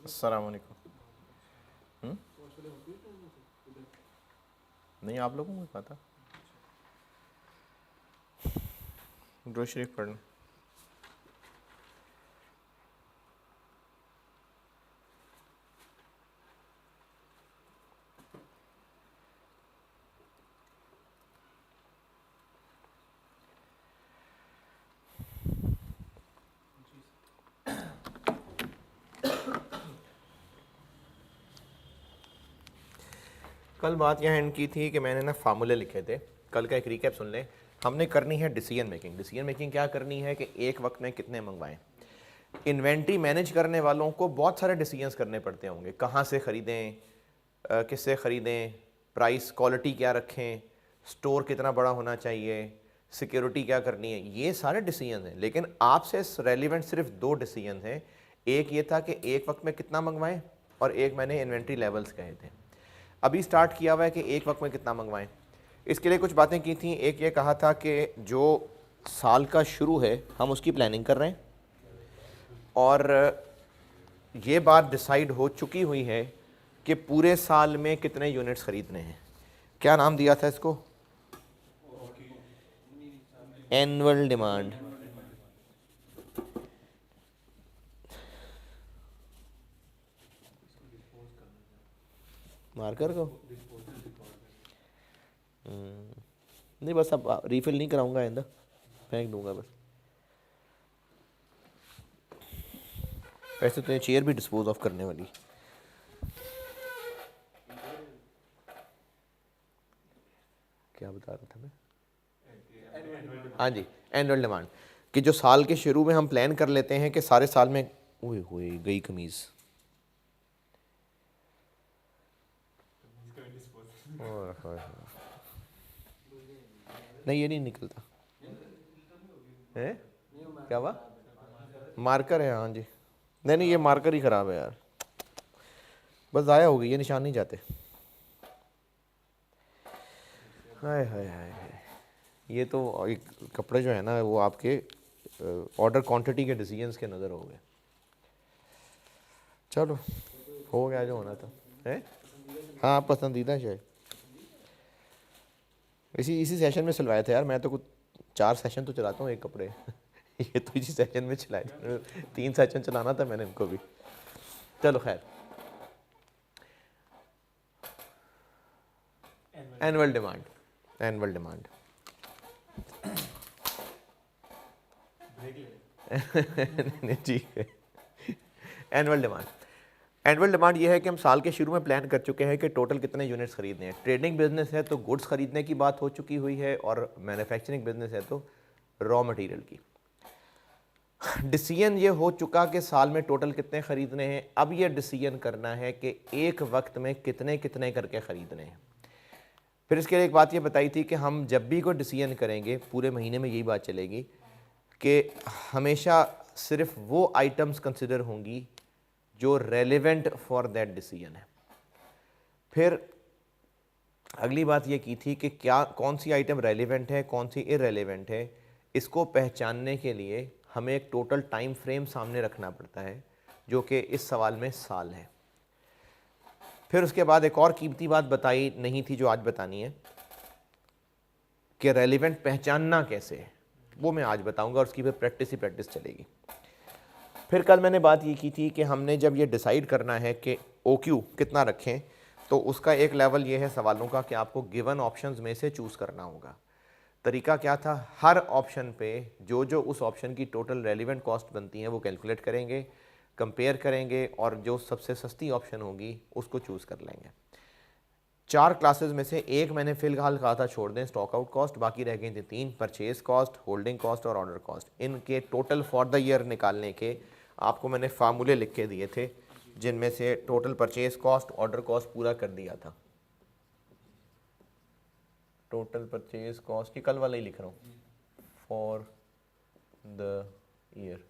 अस्सलाम वालेकुम। नहीं, आप लोगों को पता दुरूद शरीफ पढ़ना। कल बात यहाँ एंड की थी कि मैंने ना फार्मूले लिखे थे। कल का एक रिकैप सुन लें। हमने करनी है डिसीजन मेकिंग। डिसीजन मेकिंग क्या करनी है कि एक वक्त में कितने मंगवाएं। इन्वेंट्री मैनेज करने वालों को बहुत सारे डिसीजंस करने पड़ते होंगे। कहाँ से ख़रीदें, किससे ख़रीदें, प्राइस क्वालिटी क्या रखें, स्टोर कितना बड़ा होना चाहिए, सिक्योरिटी क्या करनी है, ये सारे डिसीजन हैं। लेकिन आपसे रेलिवेंट सिर्फ दो डिसीजन हैं। एक ये था कि एक वक्त में कितना मंगवाएं, और एक मैंने इन्वेंट्री लेवल्स कहे थे। अभी स्टार्ट किया हुआ है कि एक वक्त में कितना मंगवाएं। इसके लिए कुछ बातें की थी। एक ये कहा था कि जो साल का शुरू है हम उसकी प्लानिंग कर रहे हैं, और ये बात डिसाइड हो चुकी हुई है कि पूरे साल में कितने यूनिट्स ख़रीदने हैं। क्या नाम दिया था इसको? Annual demand. मार्कर को नहीं, बस अब रीफिल नहीं कराऊंगा, आइंदा फेंक दूंगा बस। वैसे तो ये चेयर भी डिस्पोज ऑफ करने वाली। क्या बता रहा था मैं? हाँ जी, एनुअल डिमांड कि जो साल के शुरू में हम प्लान कर लेते हैं कि सारे साल में। ओए होए गई कमीज़। नहीं, ये नहीं निकलता है। क्या हुआ? मार्कर है, हाँ जी। नहीं नहीं, ये मार्कर ही ख़राब है यार, बस ज़ाया हो गई, ये निशान नहीं जाते। हाय हाय हाय हाय। ये तो एक कपड़े जो है ना वो आपके ऑर्डर क्वांटिटी के डिसीजंस के नज़र हो गए। चलो, हो गया जो होना था है। हाँ, पसंदीदा है शायद। इसी इसी सेशन में सिलवाया था यार। मैं तो कुछ 4 सेशन तो चलाता हूँ एक कपड़े ये तो इसी सेशन में चलाए। 3 सेशन चलाना था मैंने इनको भी। चलो खैर, एनुअल डिमांड। एनुअल डिमांड ठीक है। Annual demand. एनुअल डिमांड ये है कि हम साल के शुरू में प्लान कर चुके हैं कि टोटल कितने यूनिट्स खरीदने हैं। ट्रेडिंग बिजनेस है तो गुड्स खरीदने की बात हो चुकी हुई है, और मैन्युफैक्चरिंग बिजनेस है तो रॉ मटेरियल की। डिसीजन ये हो चुका कि साल में टोटल कितने ख़रीदने हैं। अब ये डिसीजन करना है कि एक वक्त में कितने कितने करके ख़रीदने हैं। फिर इसके लिए एक बात ये बताई थी कि हम जब भी कोई डिसीजन करेंगे पूरे महीने में यही बात चलेगी कि हमेशा सिर्फ वो आइटम्स कंसिडर होंगी जो रेलेवेंट फॉर दैट डिसीजन है। फिर अगली बात ये की थी कि क्या कौन सी आइटम रेलेवेंट है, कौन सी इररेलेवेंट है। इसको पहचानने के लिए हमें एक टोटल टाइम फ्रेम सामने रखना पड़ता है, जो कि इस सवाल में साल है। फिर उसके बाद एक और कीमती बात बताई नहीं थी जो आज बतानी है कि रेलेवेंट पहचानना कैसे है, वो मैं आज बताऊंगा, और उसकी फिर प्रैक्टिस ही प्रैक्टिस चलेगी। फिर कल मैंने बात ये की थी कि हमने जब ये डिसाइड करना है कि OQ कितना रखें, तो उसका एक लेवल ये है सवालों का कि आपको गिवन ऑप्शंस में से चूज़ करना होगा। तरीका क्या था? हर ऑप्शन पे जो जो उस ऑप्शन की टोटल रेलिवेंट कॉस्ट बनती है वो कैलकुलेट करेंगे, कंपेयर करेंगे, और जो सबसे सस्ती ऑप्शन होगी उसको चूज़ कर लेंगे। 4 क्लासेस में से एक मैंने फिलहाल कहा था छोड़ दें, स्टॉक आउट कॉस्ट। बाकी रह गई थी 3, परचेज कॉस्ट, होल्डिंग कॉस्ट और ऑर्डर कॉस्ट। इनके टोटल फॉर द ईयर निकालने के आपको मैंने फार्मूले लिख के दिए थे, जिनमें से total purchase cost, order cost पूरा कर दिया था। टोटल परचेज कॉस्ट की कल वाला ही लिख रहा हूँ, for the year.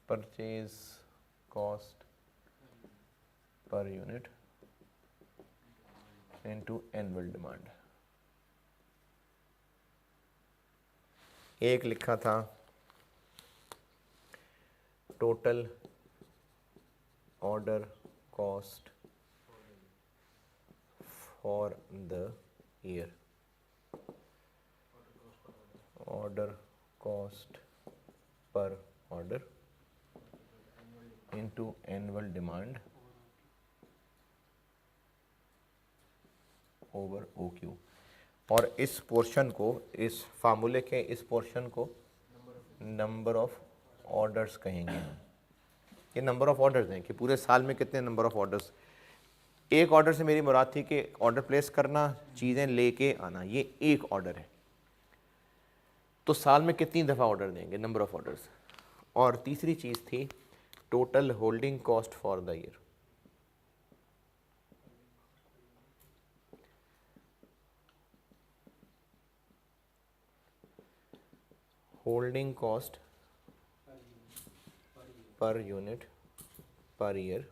Purchase cost per unit into annual demand. एक लिखा था total order cost for the year, order cost per order into annual demand over OQ। और इस पोर्शन को, इस फार्मूले के इस पोर्शन को नंबर ऑफ ऑर्डर्स कहेंगे हम। ये नंबर ऑफ ऑर्डर्स हैं कि पूरे साल में कितने नंबर ऑफ ऑर्डर्स। एक ऑर्डर से मेरी मुराद थी कि ऑर्डर प्लेस करना, चीज़ें लेके आना, ये एक ऑर्डर है। तो साल में कितनी दफ़ा ऑर्डर देंगे, नंबर ऑफ ऑर्डर्स। और तीसरी चीज़ थी total holding cost for the year. Holding cost per unit per year.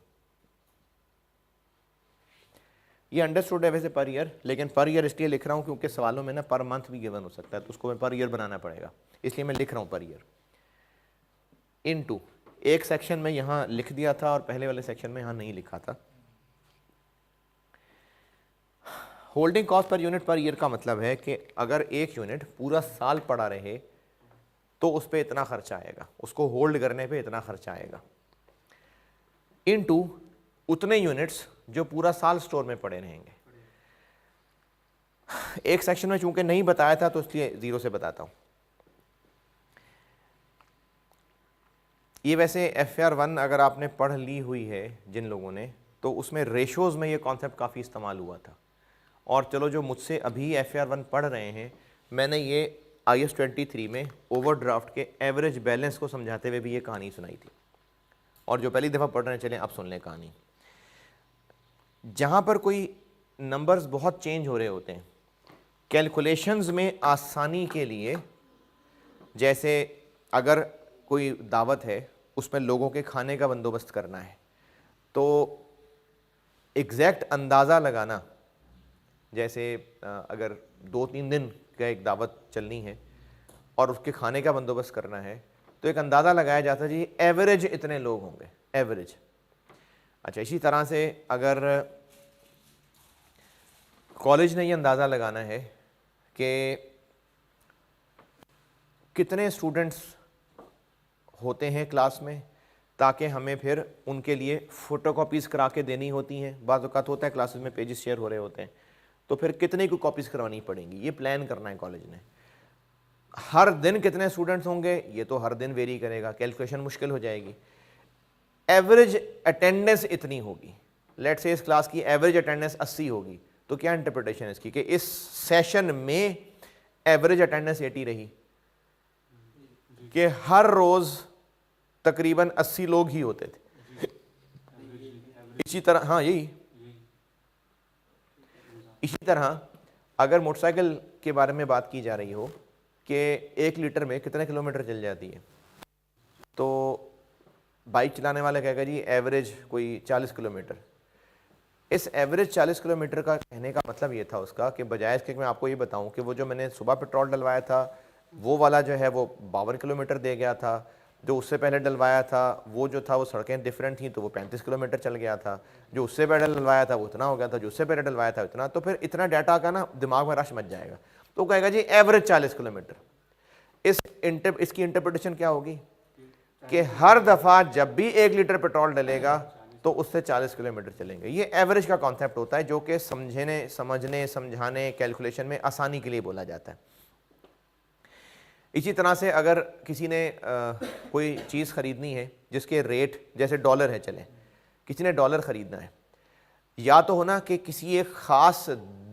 ये अंडरस्टूड है वैसे पर ईयर, लेकिन पर ईयर इसलिए लिख रहा हूँ क्योंकि सवालों में ना पर मंथ भी गिवन हो सकता है, तो उसको मैं पर ईयर बनाना पड़ेगा, इसलिए मैं लिख रहा हूँ पर ईयर। इनटू एक सेक्शन में यहाँ लिख दिया था और पहले वाले सेक्शन में यहाँ नहीं लिखा था। Holding cost per unit per year का मतलब है कि अगर एक यूनिट पूरा साल पड़ा रहे तो उस पर इतना खर्चा आएगा, उसको होल्ड करने पे इतना खर्चा आएगा, इनटू उतने यूनिट्स जो पूरा साल स्टोर में पड़े रहेंगे। एक सेक्शन में चूंकि नहीं बताया था तो इसलिए जीरो से बताता हूं। ये वैसे FR1 अगर आपने पढ़ ली हुई है जिन लोगों ने, तो उसमें रेशोज़ में ये कॉन्सेप्ट काफ़ी इस्तेमाल हुआ था। और चलो जो मुझसे अभी FR1 पढ़ रहे हैं, मैंने ये IS 23 में ओवरड्राफ्ट के एवरेज बैलेंस को समझाते हुए भी ये कहानी सुनाई थी। और जो पहली दफ़ा पढ़ रहे हैं, चलें अब सुन लें कहानी। जहाँ पर कोई नंबर्स बहुत चेंज हो रहे होते हैं, कैलकुलेशंस में आसानी के लिए, जैसे अगर कोई दावत है उसमें लोगों के खाने का बंदोबस्त करना है, तो एग्जैक्ट अंदाज़ा लगाना, जैसे अगर 2-3 दिन का एक दावत चलनी है और उसके खाने का बंदोबस्त करना है, तो एक अंदाज़ा लगाया जाता है जी एवरेज इतने लोग होंगे, एवरेज। अच्छा, इसी तरह से अगर कॉलेज ने ये अंदाज़ा लगाना है कि कितने स्टूडेंट्स होते हैं क्लास में, ताकि हमें फिर उनके लिए फ़ोटोकॉपीज़ करा के देनी होती हैं। बाज़ औक़ात होता है क्लासेस में पेजेस शेयर हो रहे होते हैं, तो फिर कितने को कॉपीज़ करवानी पड़ेंगी, ये प्लान करना है कॉलेज ने। हर दिन कितने स्टूडेंट्स होंगे, ये तो हर दिन वेरी करेगा, कैलकुलेशन मुश्किल हो जाएगी। एवरेज अटेंडेंस इतनी होगी, लेट से इस क्लास की एवरेज अटेंडेंस 80 होगी, तो क्या इंटरप्रिटेशन है इसकी कि इस सेशन में एवरेज अटेंडेंस 80 रही, कि हर रोज़ तकरीबन 80 लोग ही होते थे। इसी तरह, हाँ यही, इसी तरह अगर मोटरसाइकिल के बारे में बात की जा रही हो कि 1 लीटर में कितने किलोमीटर चल जाती है, तो बाइक चलाने वाला कहेगा जी एवरेज कोई 40 किलोमीटर। इस एवरेज 40 किलोमीटर का कहने का मतलब ये था उसका कि बजाय इसके मैं आपको ये बताऊं कि वो जो मैंने सुबह पेट्रोल डलवाया था वो वाला जो है वो 52 किलोमीटर दे गया था, जो उससे पहले डलवाया था वो जो था वो सड़कें डिफरेंट थी तो वो 35 किलोमीटर चल गया था, जो उससे पहले डलवाया था वो इतना हो गया था, जो उससे पहले डलवाया था इतना। तो फिर इतना डाटा का ना दिमाग में रश मच जाएगा, तो कहेगा जी एवरेज 40 किलोमीटर। इसकी इंटरप्रिटेशन क्या होगी कि हर दफ़ा जब भी 1 लीटर पेट्रोल डलेगा तो उससे 40 किलोमीटर चलेंगे। ये एवरेज का कॉन्सेप्ट होता है जो कि समझने समझाने कैलकुलेशन में आसानी के लिए बोला जाता है। इसी तरह से अगर किसी ने कोई चीज़ ख़रीदनी है जिसके रेट, जैसे डॉलर है, चलें किसी ने डॉलर ख़रीदना है, या तो हो ना कि किसी एक ख़ास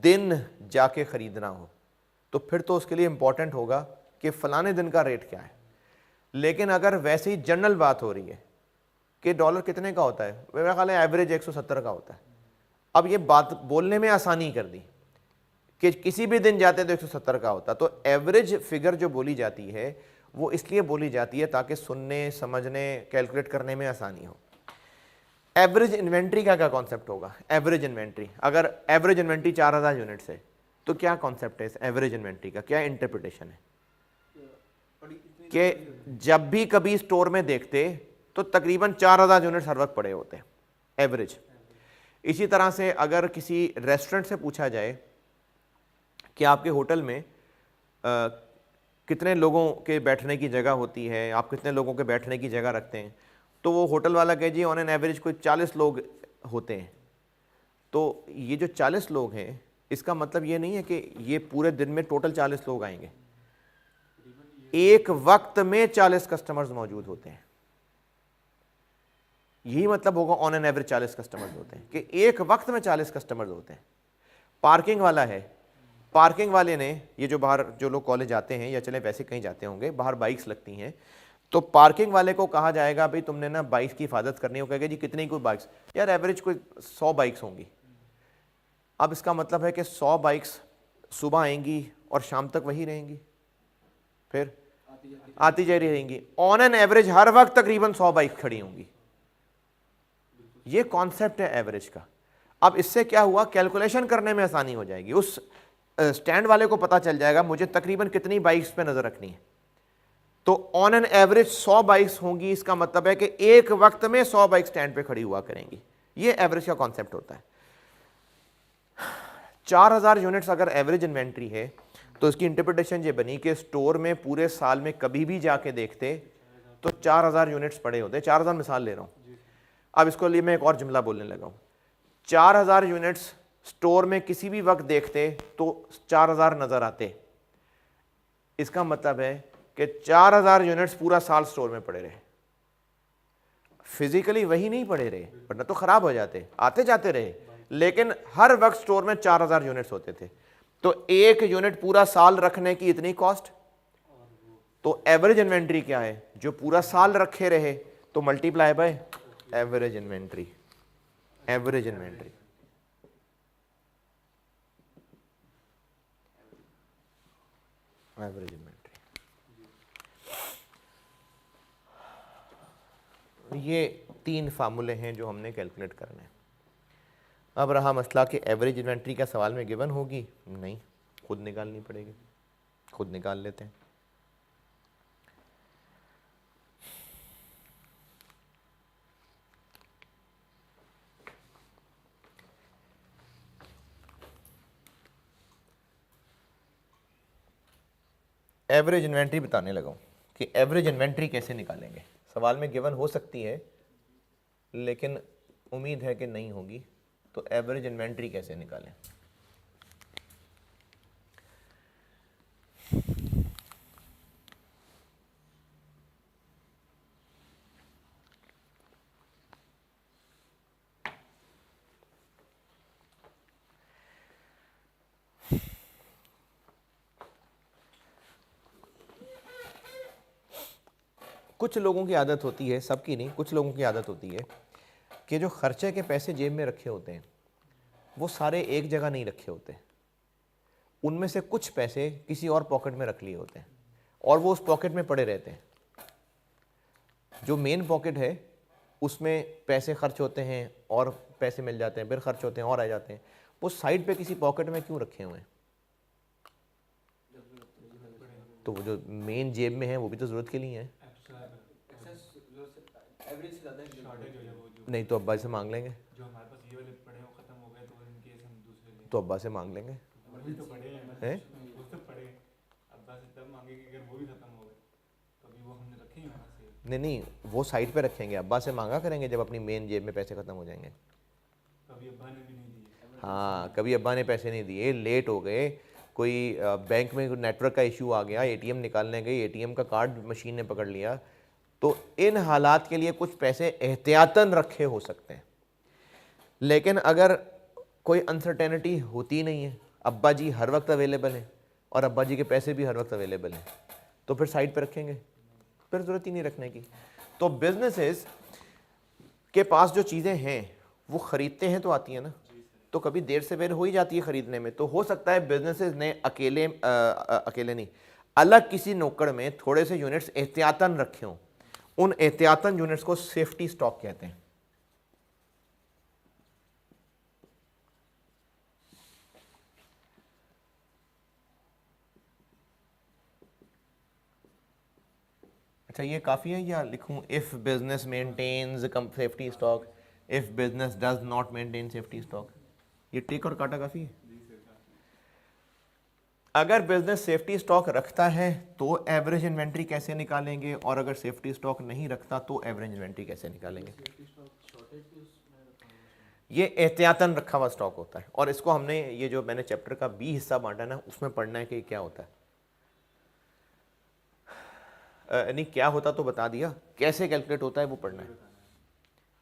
दिन जाके ख़रीदना हो, तो फिर तो उसके लिए इम्पॉर्टेंट होगा कि फ़लाने दिन का रेट क्या है। लेकिन अगर वैसे ही जनरल बात हो रही है कि डॉलर कितने का होता है, मेरा ख्याल है एवरेज 170 का होता है, अब ये बात बोलने में आसानी कर दी कि किसी भी दिन जाते तो 170 का होता। तो एवरेज फिगर जो बोली जाती है वो इसलिए बोली जाती है ताकि सुनने समझने कैलकुलेट करने में आसानी हो। एवरेज इन्वेंट्री का क्या कॉन्सेप्ट होगा? एवरेज इन्वेंट्री, अगर एवरेज इन्वेंट्री 4000 यूनिट्स है तो क्या कॉन्सेप्ट है इस एवरेज इन्वेंट्री का, क्या इंटरप्रिटेशन है? कि जब भी कभी स्टोर में देखते तो तकरीबन 4000 यूनिट्स हर वक्त पड़े होते हैं एवरेज। इसी तरह से अगर किसी रेस्टोरेंट से पूछा जाए कि आपके होटल में कितने लोगों के बैठने की जगह होती है, आप कितने लोगों के बैठने की जगह रखते हैं, तो वो होटल वाला कहे जी ऑन एन एवरेज कोई 40 लोग होते हैं। तो ये जो 40 लोग हैं, इसका मतलब ये नहीं है कि ये पूरे दिन में टोटल 40 लोग आएंगे, एक वक्त में 40 कस्टमर्स मौजूद होते हैं। यही मतलब होगा ऑन एन एवरेज 40 कस्टमर्स होते हैं, कि एक वक्त में 40 कस्टमर्स होते हैं। पार्किंग वाला है, पार्किंग वाले ने, ये जो बाहर जो लोग कॉलेज आते हैं या चले वैसे कहीं जाते होंगे, बाहर बाइक्स लगती हैं, तो पार्किंग वाले को कहा जाएगा भाई तुमने ना बाइक्स की हिफाजत करनी हो, कहेगा जी कितनी कोई बाइक्स, यार एवरेज कोई 100 बाइक्स होंगी। अब इसका मतलब है कि 100 बाइक्स सुबह आएंगी और शाम तक वही रहेंगी, फिर आती जा रही रहेंगी। ऑन एन एवरेज हर वक्त तकरीबन 100 बाइक खड़ी होंगी। ये कॉन्सेप्ट है एवरेज का। अब इससे क्या हुआ, कैलकुलेशन करने में आसानी हो जाएगी। उस स्टैंड वाले को पता चल जाएगा मुझे तकरीबन कितनी बाइक्स पे नजर रखनी है। तो ऑन एन एवरेज 100 बाइक्स होंगी, इसका मतलब है कि एक वक्त में 100 बाइक स्टैंड पे खड़ी हुआ करेंगी। ये एवरेज का कॉन्सेप्ट होता है। 4000 यूनिट्स अगर एवरेज इन्वेंट्री है, तो इसकी इंटरप्रिटेशन ये बनी कि स्टोर में पूरे साल में कभी भी जाके देखते तो 4000 यूनिट्स पड़े होते। 4000 मिसाल ले रहा हूं। अब इसको लिए मैं एक और जुमला बोलने लगा हूं। 4000 यूनिट्स स्टोर में किसी भी वक्त देखते तो 4000 नजर आते। इसका मतलब है कि 4000 यूनिट्स पूरा साल स्टोर में पड़े रहे। फिजिकली वही नहीं पड़े रहे, वरना तो खराब हो जाते, आते जाते रहे, लेकिन हर वक्त स्टोर में 4000 यूनिट्स होते थे। तो एक यूनिट पूरा साल रखने की इतनी कॉस्ट। तो एवरेज इन्वेंट्री क्या है, जो पूरा साल रखे रहे, तो multiply by average inventory. Average inventory average inventory, ये 3 फार्मूले हैं जो हमने कैलकुलेट करने हैं। अब रहा मसला कि एवरेज इन्वेंट्री क्या सवाल में गिवन होगी? नहीं, खुद निकालनी पड़ेगी। खुद निकाल लेते हैं। एवरेज इन्वेंट्री बताने लगा हूं कि एवरेज इन्वेंट्री कैसे निकालेंगे। सवाल में गिवन हो सकती है, लेकिन उम्मीद है कि नहीं होगी। तो एवरेज इन्वेंट्री कैसे निकालें? कुछ लोगों की आदत होती है, सबकी नहीं, कुछ लोगों की आदत होती है कि जो खर्चे के पैसे जेब में रखे होते हैं वो सारे एक जगह नहीं रखे होते। उनमें से कुछ पैसे किसी और पॉकेट में रख लिए होते हैं और वो उस पॉकेट में पड़े रहते हैं। जो मेन पॉकेट है उसमें पैसे खर्च होते हैं और पैसे मिल जाते हैं, फिर खर्च होते हैं और आ जाते हैं। वो साइड पे किसी पॉकेट में क्यों रखे हुए हैं? तो वो जो मेन जेब में है वो भी तो ज़रूरत के लिए है। नहीं तो अब्बा से मांग लेंगे, जो हमारे पास ये वाले पड़े वो खत्म हो गए तो इनके हम दूसरे लेंगे। तो अब्बा से मांग लेंगे। वही तो पड़े हैं, वो तो पड़े अब्बा से तब मांगेंगे अगर वो भी खत्म हो गए, तो अभी वो हमने रखे ही वहाँ से। नहीं नहीं, वो साइड पे रखेंगे, अब्बा से मांगा करेंगे जब अपनी मेन जेब में पैसे ख़त्म हो जाएंगे। कभी अब्बा ने भी नहीं दिए। हाँ, कभी अब्बा ने पैसे नहीं दिए, लेट हो गए, कोई बैंक में नेटवर्क का इशू आ गया, एटीएम निकालने गए, एटीएम का कार्ड मशीन ने पकड़ लिया, तो इन हालात के लिए कुछ पैसे एहतियातन रखे हो सकते हैं। लेकिन अगर कोई अनसर्टेनिटी होती नहीं है, अब्बा जी हर वक्त अवेलेबल हैं और अब्बा जी के पैसे भी हर वक्त अवेलेबल हैं, तो फिर साइड पे रखेंगे, फिर ज़रूरत ही नहीं रखने की। तो बिजनेसेस के पास जो चीज़ें हैं वो ख़रीदते हैं तो आती हैं ना, तो कभी देर से बेर हो ही जाती है ख़रीदने में। तो हो सकता है बिजनेसेस ने अकेले नहीं, अलग किसी नौकड़ में थोड़े से यूनिट्स एहतियातन रखे हों। उन एहतियातन यूनिट्स को सेफ्टी स्टॉक कहते हैं। अच्छा ये काफ़ी है या लिखूँ if business maintains safety stock, if business does not maintain safety stock, ये टिक और काटा काफ़ी है। अगर बिजनेस सेफ्टी स्टॉक रखता है तो एवरेज इन्वेंट्री कैसे निकालेंगे, और अगर सेफ्टी स्टॉक नहीं रखता तो एवरेज इन्वेंट्री कैसे निकालेंगे? ये एहतियातन रखा हुआ स्टॉक होता है, और इसको हमने ये जो मैंने चैप्टर का बी हिस्सा बांटा ना उसमें पढ़ना है कि क्या होता है। नहीं क्या होता तो बता दिया, कैसे कैलकुलेट होता है वो पढ़ना है।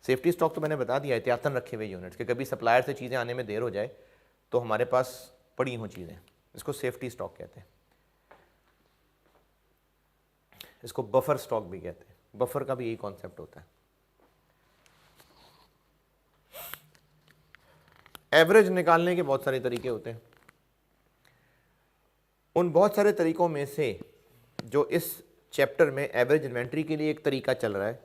सेफ्टी स्टॉक तो मैंने बता दिया, एहतियातन रखे हुए यूनिट्स, कि कभी सप्लायर से चीज़ें आने में देर हो जाए तो हमारे पास पड़ी हों चीज़ें, इसको सेफ्टी स्टॉक कहते हैं। इसको बफर स्टॉक भी कहते हैं, बफर का भी यही कॉन्सेप्ट होता है। एवरेज निकालने के बहुत सारे तरीके होते हैं, उन बहुत सारे तरीकों में से जो इस चैप्टर में एवरेज इन्वेंट्री के लिए एक तरीका चल रहा है,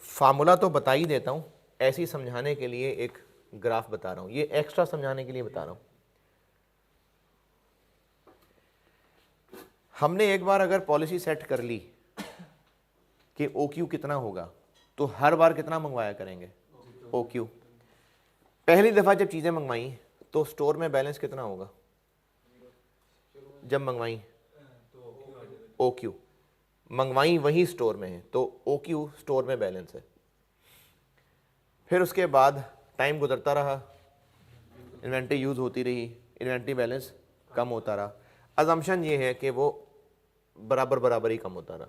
फार्मूला तो बता ही देता हूँ, ऐसे ही समझाने के लिए एक ग्राफ बता रहा हूँ, ये एक्स्ट्रा समझाने के लिए बता रहा हूँ। हमने एक बार अगर पॉलिसी सेट कर ली कि OQ कितना होगा, तो हर बार कितना मंगवाया करेंगे? OQ। पहली दफ़ा जब चीज़ें मंगवाई तो स्टोर में बैलेंस कितना होगा? जब मंगवाई OQ, मंगवाई वही स्टोर में है तो OQ स्टोर में बैलेंस है। फिर उसके बाद टाइम गुजरता रहा, इन्वेंट्री यूज़ होती रही, इन्वेंट्री बैलेंस कम होता रहा, अजम्पशन ये है कि वो बराबर बराबर ही कम होता रहा,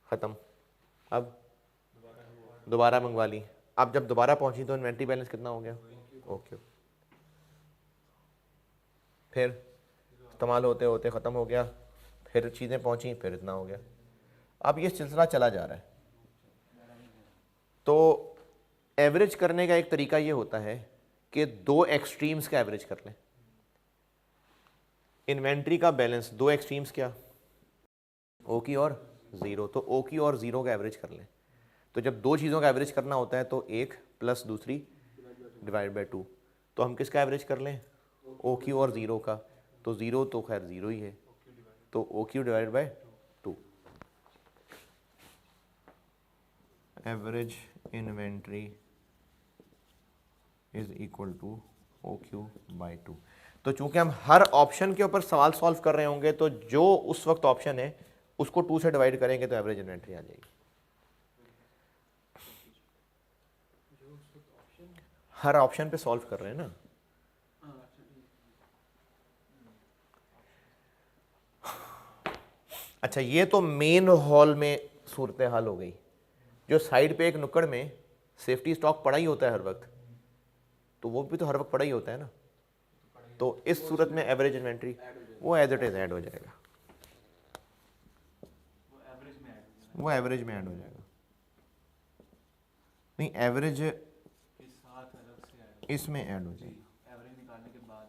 ख़त्म। अब दोबारा मंगवा ली, अब जब दोबारा पहुंची तो इन्वेंट्री बैलेंस कितना हो गया? OQ। फिर इस्तेमाल होते होते ख़त्म हो गया, फिर चीज़ें पहुंची, फिर इतना हो गया। अब ये सिलसिला चला जा रहा है। तो एवरेज करने का एक तरीका ये होता है कि दो एक्सट्रीम्स का एवरेज कर लें। इन्वेंट्री का बैलेंस दो एक्सट्रीम्स क्या? OQ और ज़ीरो, तो OQ और ज़ीरो का एवरेज कर लें। तो जब दो चीज़ों का एवरेज करना होता है तो एक प्लस दूसरी डिवाइड बाय 2, तो हम किसका एवरेज कर लें? OQ और ज़ीरो का, तो ज़ीरो तो खैर ज़ीरो ही है, तो OQ divide by 2। Average inventory is equal to OQ by 2। तो चूंकि हम हर ऑप्शन के ऊपर सवाल सॉल्व कर रहे होंगे तो जो उस वक्त ऑप्शन है उसको 2 से डिवाइड करेंगे तो एवरेज इन्वेंट्री आ जाएगी। हर ऑप्शन पे सॉल्व कर रहे हैं ना। अच्छा ये तो मेन हॉल में सूरत हाल हो गई, जो साइड पे एक नुक्कड़ में सेफ्टी स्टॉक पड़ा ही होता है हर वक्त, तो वो भी तो हर वक्त पड़ा ही होता है ना। तो इस सूरत में एवरेज इन्वेंट्री वो एज इट इज ऐड हो जाएगा, वो एवरेज में ऐड हो जाएगा। नहीं एवरेज इसमें ऐड हो जाएगा, एवरेज निकालने के बाद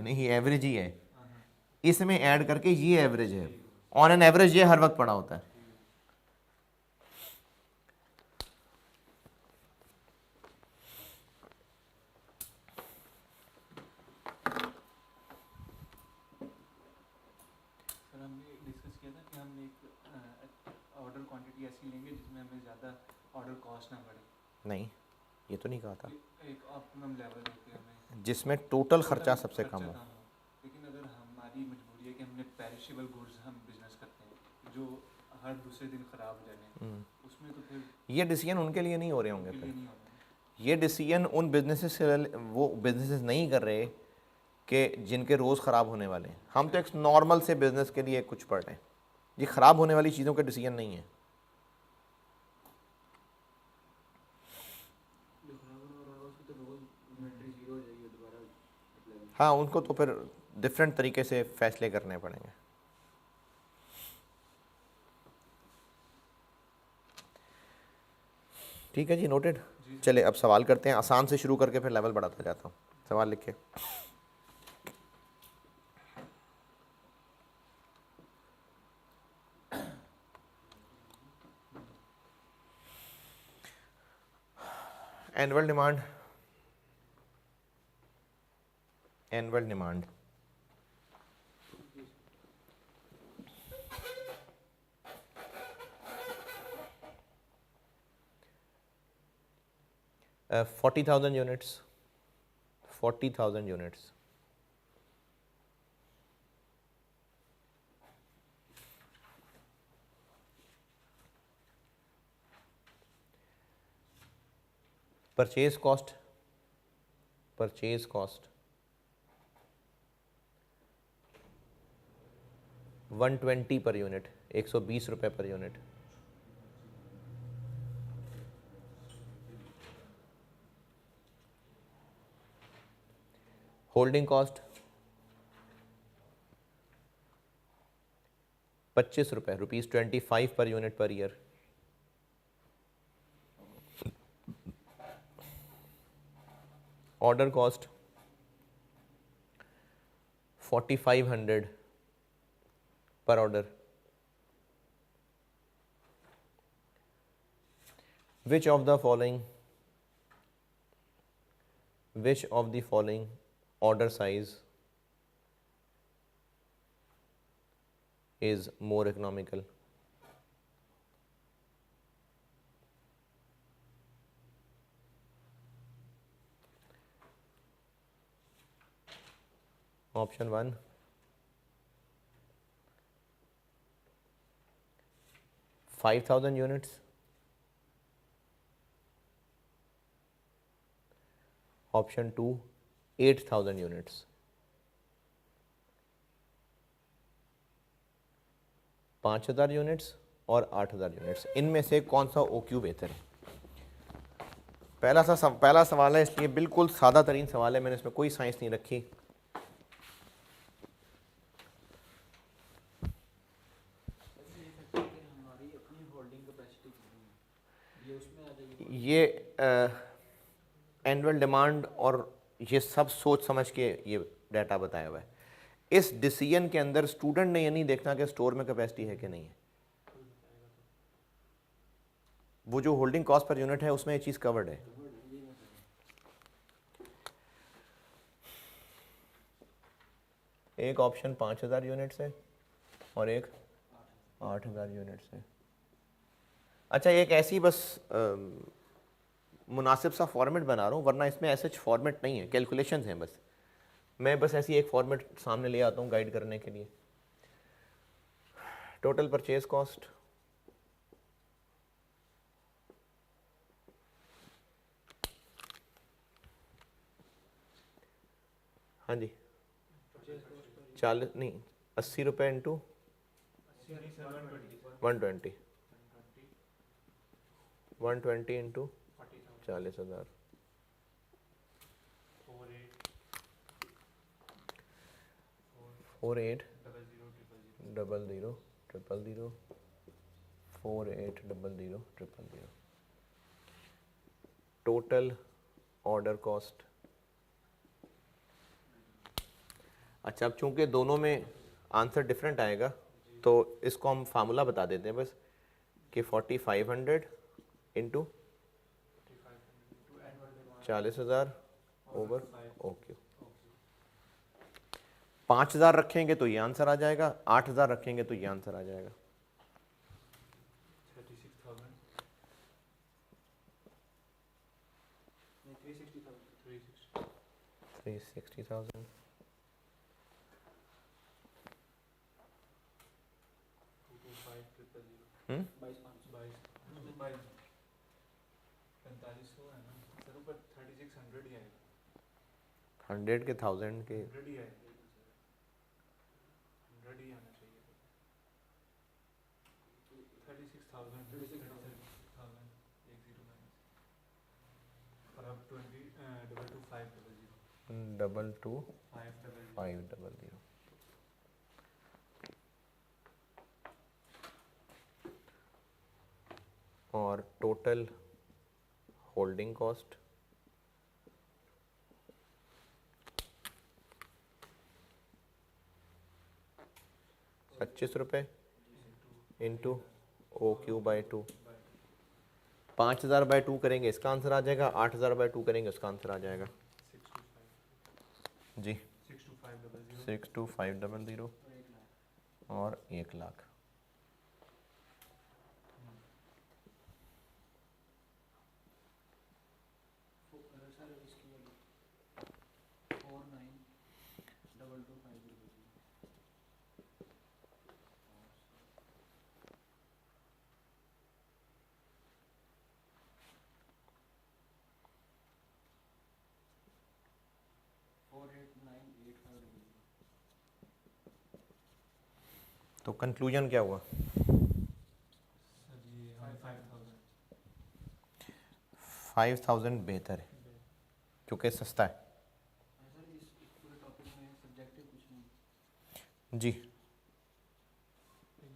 नहीं एवरेज ही है, इसमें ऐड करके ये एवरेज है, ऑन एन एवरेज ये हर वक्त पड़ा होता है। सर हमने डिस्कस किया था कि हम एक ऑर्डर क्वांटिटी ऐसी लेंगे जिसमें हमें ज़्यादा ऑर्डर कॉस्ट ना पड़े। नहीं ये तो नहीं कहा था, एक ऑप्टिमम लेवल होती है हमें, जिसमें टोटल खर्चा सबसे कम हो। लेकिन अगर हमारी मजबूरी है कि हमने पेरिशेबल गुड्स हम बिजनेस करते हैं जो हर दूसरे दिन ख़राब हो जाने, उसमें तो फिर ये डिसीजन उनके लिए नहीं हो रहे होंगे, उनके लिए फिर नहीं होता। ये डिसीजन उन बिजनेसेस से वो बिजनेसेस नहीं कर रहे कि जिनके रोज़ ख़राब होने वाले हैं। हम तो एक नॉर्मल से बिज़नेस के लिए कुछ पढ़ रहे हैं, ये ख़राब होने वाली चीज़ों का डिसीजन नहीं है। हाँ उनको तो फिर डिफरेंट तरीके से फैसले करने पड़ेंगे। ठीक है जी, नोटेड। चले अब सवाल करते हैं, आसान से शुरू करके फिर लेवल बढ़ाता जाता हूँ। सवाल लिखे। Annual demand, annual demand 40,000 units, 40,000 units. Purchase cost, purchase cost 120 per unit, 120 रुपये पर यूनिट। होल्डिंग कॉस्ट 25 रुपये, ₹25 per unit per year. Order cost 4500 पर order. Which of the following order size is more economical? Option 1, $5,000 units. Option 2, 8,000 units. 5,000 units और 8,000 units, इनमें से कौन सा OQ बेहतर है? पहला सवाल है, इसलिए बिल्कुल सादा तरीन सवाल है, मैंने इसमें कोई साइंस नहीं रखी। ये एनुअल डिमांड और ये सब सोच समझ के ये डाटा बताया हुआ है। इस डिसीजन के अंदर स्टूडेंट ने ये नहीं देखना कि स्टोर में कैपेसिटी है कि नहीं है। वो जो होल्डिंग कॉस्ट पर यूनिट है उसमें ये चीज़ कवर्ड है। एक ऑप्शन 5,000 यूनिट्स है और एक 8,000 यूनिट्स है। अच्छा, एक ऐसी बस मुनासिब सा फॉर्मेट बना रहा हूँ, वरना इसमें ऐसे फॉर्मेट नहीं है, कैलकुलेशंस हैं बस। मैं बस ऐसी एक फॉर्मेट सामने ले आता हूँ गाइड करने के लिए। टोटल परचेज कॉस्ट, हाँ जी, 40 नहीं 80 रुपये into 120, 120 into 40,000, 48000000, 48000000। Total order cost. अच्छा, अब चूंकि दोनों में आंसर डिफरेंट आएगा तो इसको हम फार्मूला बता देते हैं बस कि 4500 इंटू 40,000 ओवर OQ। 5,000 रखेंगे तो ये आंसर आ जाएगा, 8,000 रखेंगे तो ये आंसर आ जाएगा। 360,000। हंड्रेड के 1000 के 222500। और टोटल होल्डिंग कॉस्ट 25 रुपये इंटू OQ बाई 2। 5,000 बाई 2 करेंगे इसका आंसर आ जाएगा, 8,000 बाई 2 करेंगे उसका आंसर आ जाएगा जी 62500 और 1,00,000। तो कंक्लूजन क्या हुआ? सर ये हमें 5000 5000 बेहतर है क्योंकि सस्ता है। जी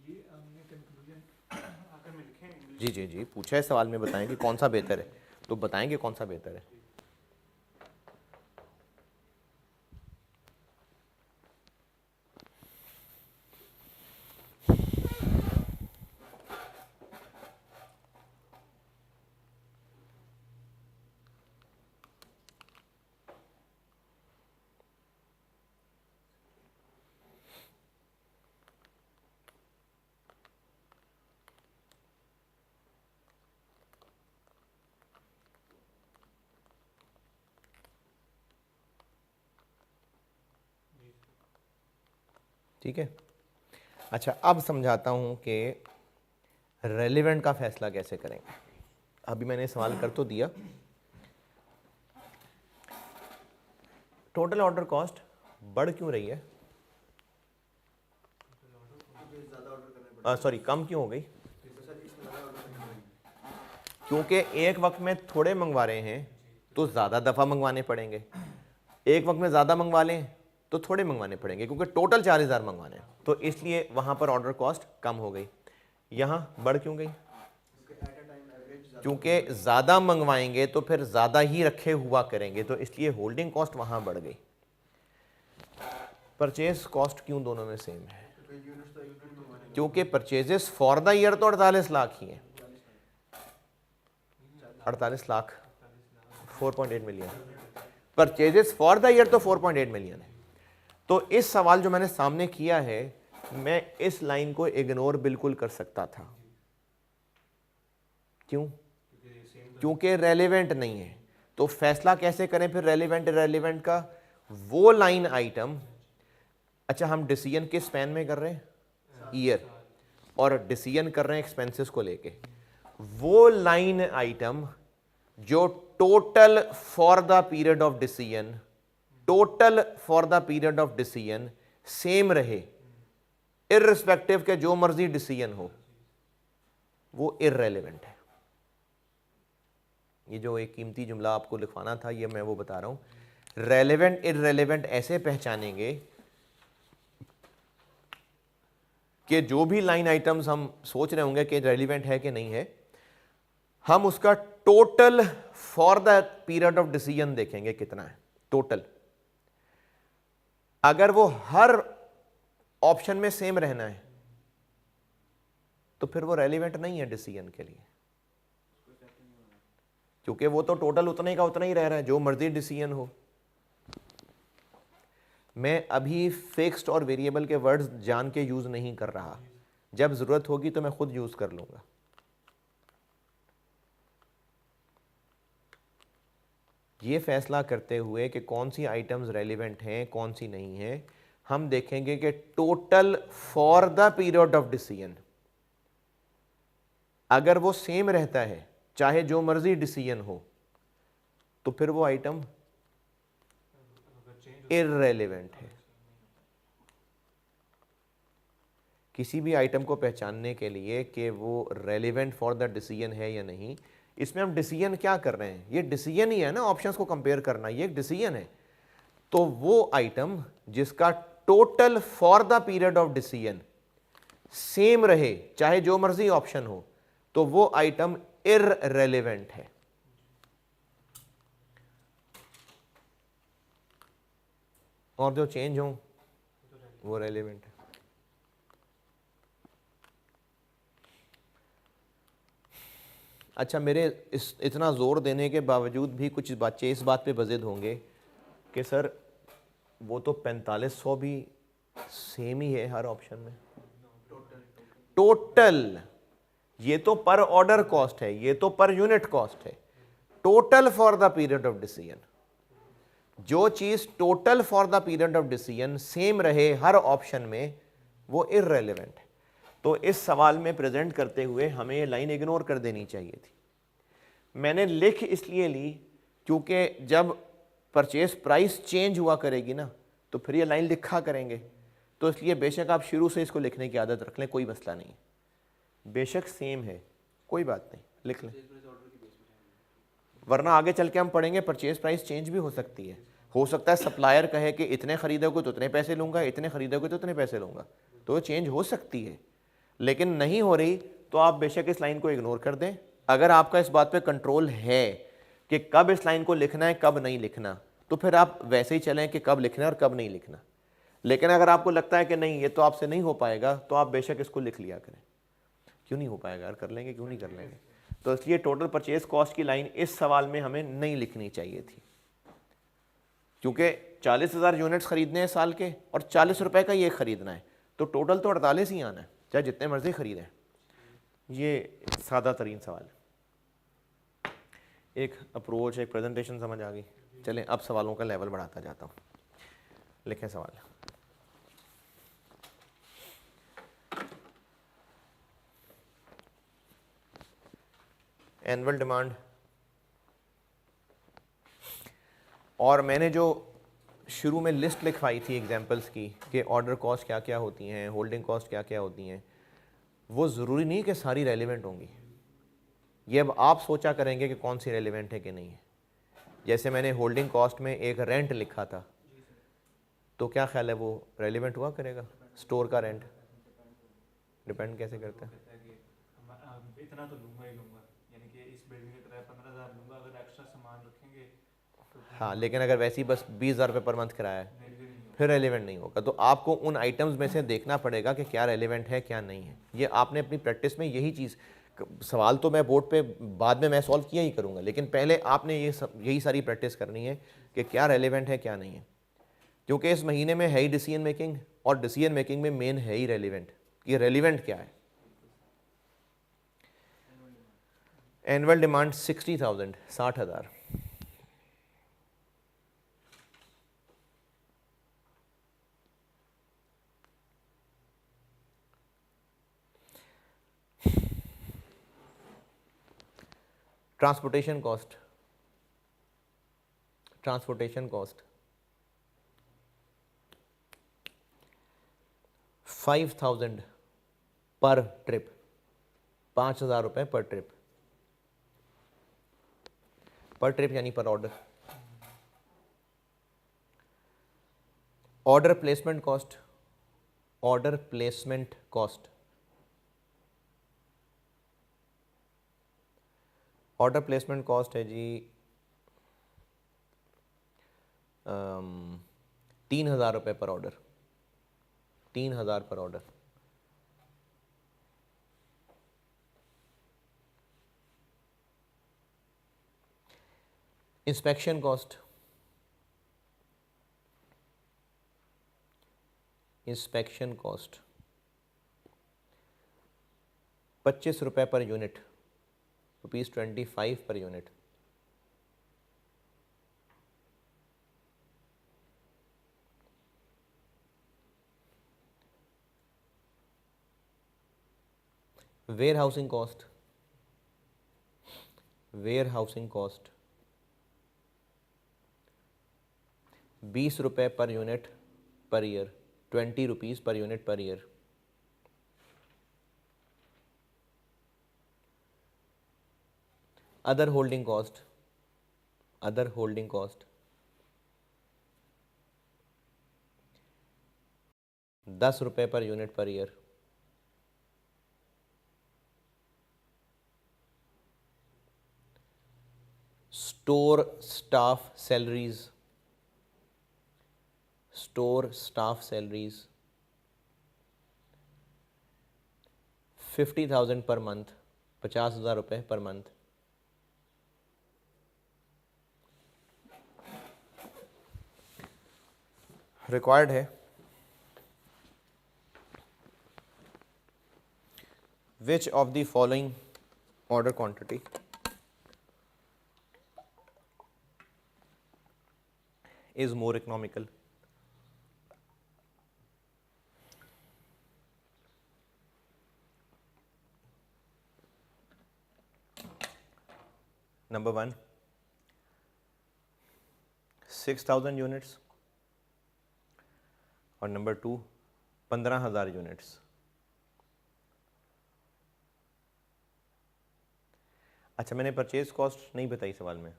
ये हमने कंक्लूजन आखिर में लिखे हैं जी जी जी पूछा है सवाल में, बताएं कि कौन सा बेहतर है, तो बताएंगे कौन सा बेहतर है। ठीक है, अच्छा अब समझाता हूँ कि रेलिवेंट का फैसला कैसे करेंगे। अभी मैंने सवाल कर तो दिया, टोटल ऑर्डर कॉस्ट बढ़ क्यों रही है, सॉरी कम क्यों हो गई? क्योंकि एक वक्त में थोड़े मंगवा रहे हैं तो ज़्यादा दफ़ा मंगवाने पड़ेंगे, एक वक्त में ज़्यादा मंगवा लें तो थोड़े मंगवाने पड़ेंगे, क्योंकि टोटल 4000 मंगवाने हैं, तो इसलिए वहाँ पर ऑर्डर कॉस्ट कम हो गई। यहाँ बढ़ क्यों गई? क्योंकि ज़्यादा मंगवाएंगे तो फिर ज़्यादा ही रखे हुआ करेंगे, तो इसलिए होल्डिंग कॉस्ट वहाँ बढ़ गई। परचेज कॉस्ट क्यों दोनों में सेम है? क्योंकि परचेजेस फॉर द ईयर तो 48 लाख ही है, 48 lakh 4.8 million, purchases for the year तो 4.8 मिलियन है। तो इस सवाल जो मैंने सामने किया है, मैं इस लाइन को इग्नोर बिल्कुल कर सकता था। क्यों? क्योंकि रेलेवेंट नहीं है। तो फैसला कैसे करें फिर रेलेवेंट इररेलेवेंट का? वो लाइन आइटम, अच्छा हम डिसीजन किस स्पैन में कर रहे हैं? ईयर, और डिसीजन कर रहे हैं एक्सपेंसेस को लेके। वो लाइन आइटम जो total for the period of decision, total for the period of decision same रहे, इररिस्पेक्टिव के जो मर्जी डिसीजन हो, वो इररेलेवेंट है। ये जो एक कीमती जुमला आपको लिखवाना था, ये मैं वो बता रहा हूं। रेलेवेंट इररेलेवेंट ऐसे पहचानेंगे कि जो भी लाइन आइटम्स हम सोच रहे होंगे कि रेलिवेंट है कि नहीं है, हम उसका total for the period of decision देखेंगे कितना है टोटल। अगर वो हर ऑप्शन में सेम रहना है तो फिर वो रेलिवेंट नहीं है डिसीजन के लिए, क्योंकि वो तो टोटल उतने का उतना ही रह रहा है, जो मर्जी डिसीजन हो। मैं अभी फिक्स्ड और वेरिएबल के वर्ड्स जान के यूज नहीं कर रहा, जब जरूरत होगी तो मैं खुद यूज कर लूंगा। ये फैसला करते हुए कि कौन सी आइटम्स रेलिवेंट हैं कौन सी नहीं है, हम देखेंगे कि total for the period of decision अगर वो सेम रहता है, चाहे जो मर्जी डिसीजन हो, तो फिर वो आइटम इररेलेवेंट है। किसी भी आइटम को पहचानने के लिए कि वो रेलेवेंट फॉर द डिसीजन है या नहीं, इसमें हम डिसीजन क्या कर रहे हैं? ये डिसीजन ही है ना, ऑप्शंस को कंपेयर करना, ये एक डिसीजन है। तो वो आइटम जिसका total for the period of decision same रहे, चाहे जो मर्जी ऑप्शन हो, तो वो आइटम इररेलेवेंट है। और जो चेंज हो वो रेलेवेंट है। अच्छा, मेरे इतना ज़ोर देने के बावजूद भी कुछ बच्चे इस बात पे बज़िद होंगे कि सर वो तो 4500 भी सेम ही है हर ऑप्शन में। टोटल, ये तो पर ऑर्डर कॉस्ट है, ये तो पर यूनिट कॉस्ट है। Total for the period of decision, जो चीज़ total for the period of decision same रहे हर ऑप्शन में, वो इररेलेवेंट है। तो इस सवाल में प्रेजेंट करते हुए हमें ये लाइन इग्नोर कर देनी चाहिए थी। मैंने लिख इसलिए ली क्योंकि जब परचेस प्राइस चेंज हुआ करेगी ना, तो फिर ये लाइन लिखा करेंगे। तो इसलिए बेशक आप शुरू से इसको लिखने की आदत रख लें, कोई मसला नहीं, बेशक सेम है, कोई बात नहीं, लिख लें, वरना आगे चल के हम पढ़ेंगे परचेज प्राइस चेंज भी हो सकती है। हो सकता है सप्लायर कहे कि इतने खरीदोगे तो इतने पैसे लूँगा, इतने खरीदोगे तो इतने पैसे लूँगा, तो चेंज हो सकती है। लेकिन नहीं हो रही तो आप बेशक इस लाइन को इग्नोर कर दें। अगर आपका इस बात पे कंट्रोल है कि कब इस लाइन को लिखना है कब नहीं लिखना, तो फिर आप वैसे ही चलें कि कब लिखना है और कब नहीं लिखना। लेकिन अगर आपको लगता है कि नहीं ये तो आपसे नहीं हो पाएगा, तो आप बेशक इसको लिख लिया करें। क्यों नहीं हो पाएगा यार, कर लेंगे, क्यों नहीं कर लेंगे। तो इसलिए टोटल परचेज कॉस्ट की लाइन इस सवाल में हमें नहीं लिखनी चाहिए थी, क्योंकि 40,000 यूनिट्स खरीदने हैं साल के और 40 रुपए का ये खरीदना है, तो टोटल तो 48 ही आना है, चाहे जितने मर्जी खरीदें। ये सादा तरीन सवाल, एक अप्रोच, एक प्रेजेंटेशन समझ आ गई। चलें अब सवालों का लेवल बढ़ाता जाता हूँ। लिखें सवाल। एनुअल डिमांड, और मैंने जो शुरू में लिस्ट लिखवाई थी एग्जांपल्स की कि ऑर्डर कॉस्ट क्या क्या होती हैं, होल्डिंग कॉस्ट क्या क्या होती हैं, वो ज़रूरी नहीं कि सारी रेलिवेंट होंगी। ये अब आप सोचा करेंगे कि कौन सी रेलिवेंट है कि नहीं है। जैसे मैंने होल्डिंग कॉस्ट में एक रेंट लिखा था, तो क्या ख्याल है वो रेलिवेंट हुआ करेगा? स्टोर का रेंट डिपेंड कैसे करता है? इतना तो लूँगा ही लूँगा, यानी कि इस बिल्डिंग का किराया 15,000 लूँगा, अगर एक्स्ट्रा सामान रखेंगे तो हाँ, लेकिन अगर वैसे ही बस 20,000 रुपये पर मंथ किराया है, नहीं होगा। फिर रेलिवेंट नहीं होगा। तो आपको उन आइटम्स में से देखना पड़ेगा कि क्या रेलिवेंट है क्या नहीं है। ये आपने अपनी प्रैक्टिस में यही चीज़, सवाल तो मैं बोर्ड पे बाद में मैं सॉल्व किया ही करूँगा, लेकिन पहले आपने यही सारी प्रैक्टिस करनी है कि क्या रेलिवेंट है क्या नहीं है। क्योंकि इस महीने में है ही डिसीजन मेकिंग, और डिसीजन मेकिंग में मेन है ही रेलिवेंट, ये रेलिवेंट क्या है। Annual demand 60,000, 60,000। Transportation cost, transportation cost 5,000 पर ट्रिप, 5,000 रुपये पर ट्रिप, पर ट्रिप यानी per order. Order placement cost, order placement cost, order placement cost है जी 3,000 रुपये per order, 3,000 per order. Inspection cost, inspection cost 25 रुपये per unit, ₹25 per unit. Warehousing cost, warehousing cost 20 रुपये per unit per year, ₹20 per unit per year. Other holding cost, other holding cost 10 रुपये per unit per year. Store staff salaries, store staff salaries 50,000 per month, 50,000 रुपये per month. Required है which of the following order quantity is more economical? Number 1, 6,000 units, और number 2, 15,000 units. अच्छा, मैंने purchase cost नहीं बताई सवाल में,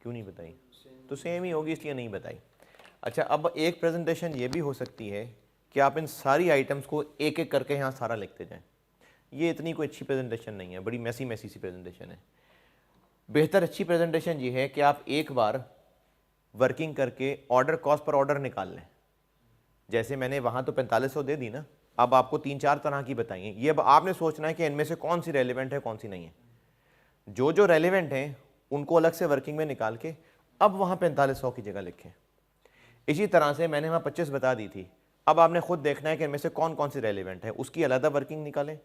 क्यों नहीं बताई? तो सेम ही होगी इसलिए नहीं बताई। अच्छा, अब एक प्रेजेंटेशन ये भी हो सकती है कि आप इन सारी आइटम्स को एक एक करके यहाँ सारा लिखते जाएं। ये इतनी कोई अच्छी प्रेजेंटेशन नहीं है, बड़ी मैसी मैसी सी प्रेजेंटेशन है। बेहतर अच्छी प्रेजेंटेशन ये है कि आप एक बार वर्किंग करके ऑर्डर कॉस्ट पर ऑर्डर निकाल लें। जैसे मैंने वहाँ तो 4500 दे दी ना, अब आपको 3-4 तरह की बताइए। ये अब आपने सोचना है कि इनमें से कौन सी रेलिवेंट है कौन सी नहीं है। जो जो रेलिवेंट हैं उनको अलग से वर्किंग में निकाल के अब वहाँ 4500 की जगह लिखें। इसी तरह से मैंने वहाँ 25 बता दी थी, अब आपने खुद देखना है कि इनमें से कौन कौन सी रेलिवेंट है, उसकी अलग वर्किंग निकालें।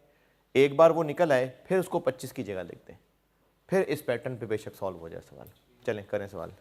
एक बार वो निकल आए फिर उसको 25 की जगह लिख दें, फिर इस पैटर्न पे बेशक सॉल्व हो जाए सवाल। चलें करें सवाल।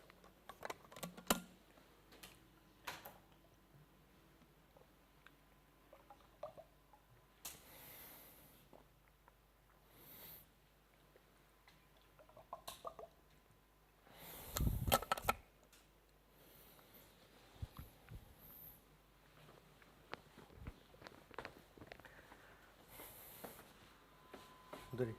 उधर ही।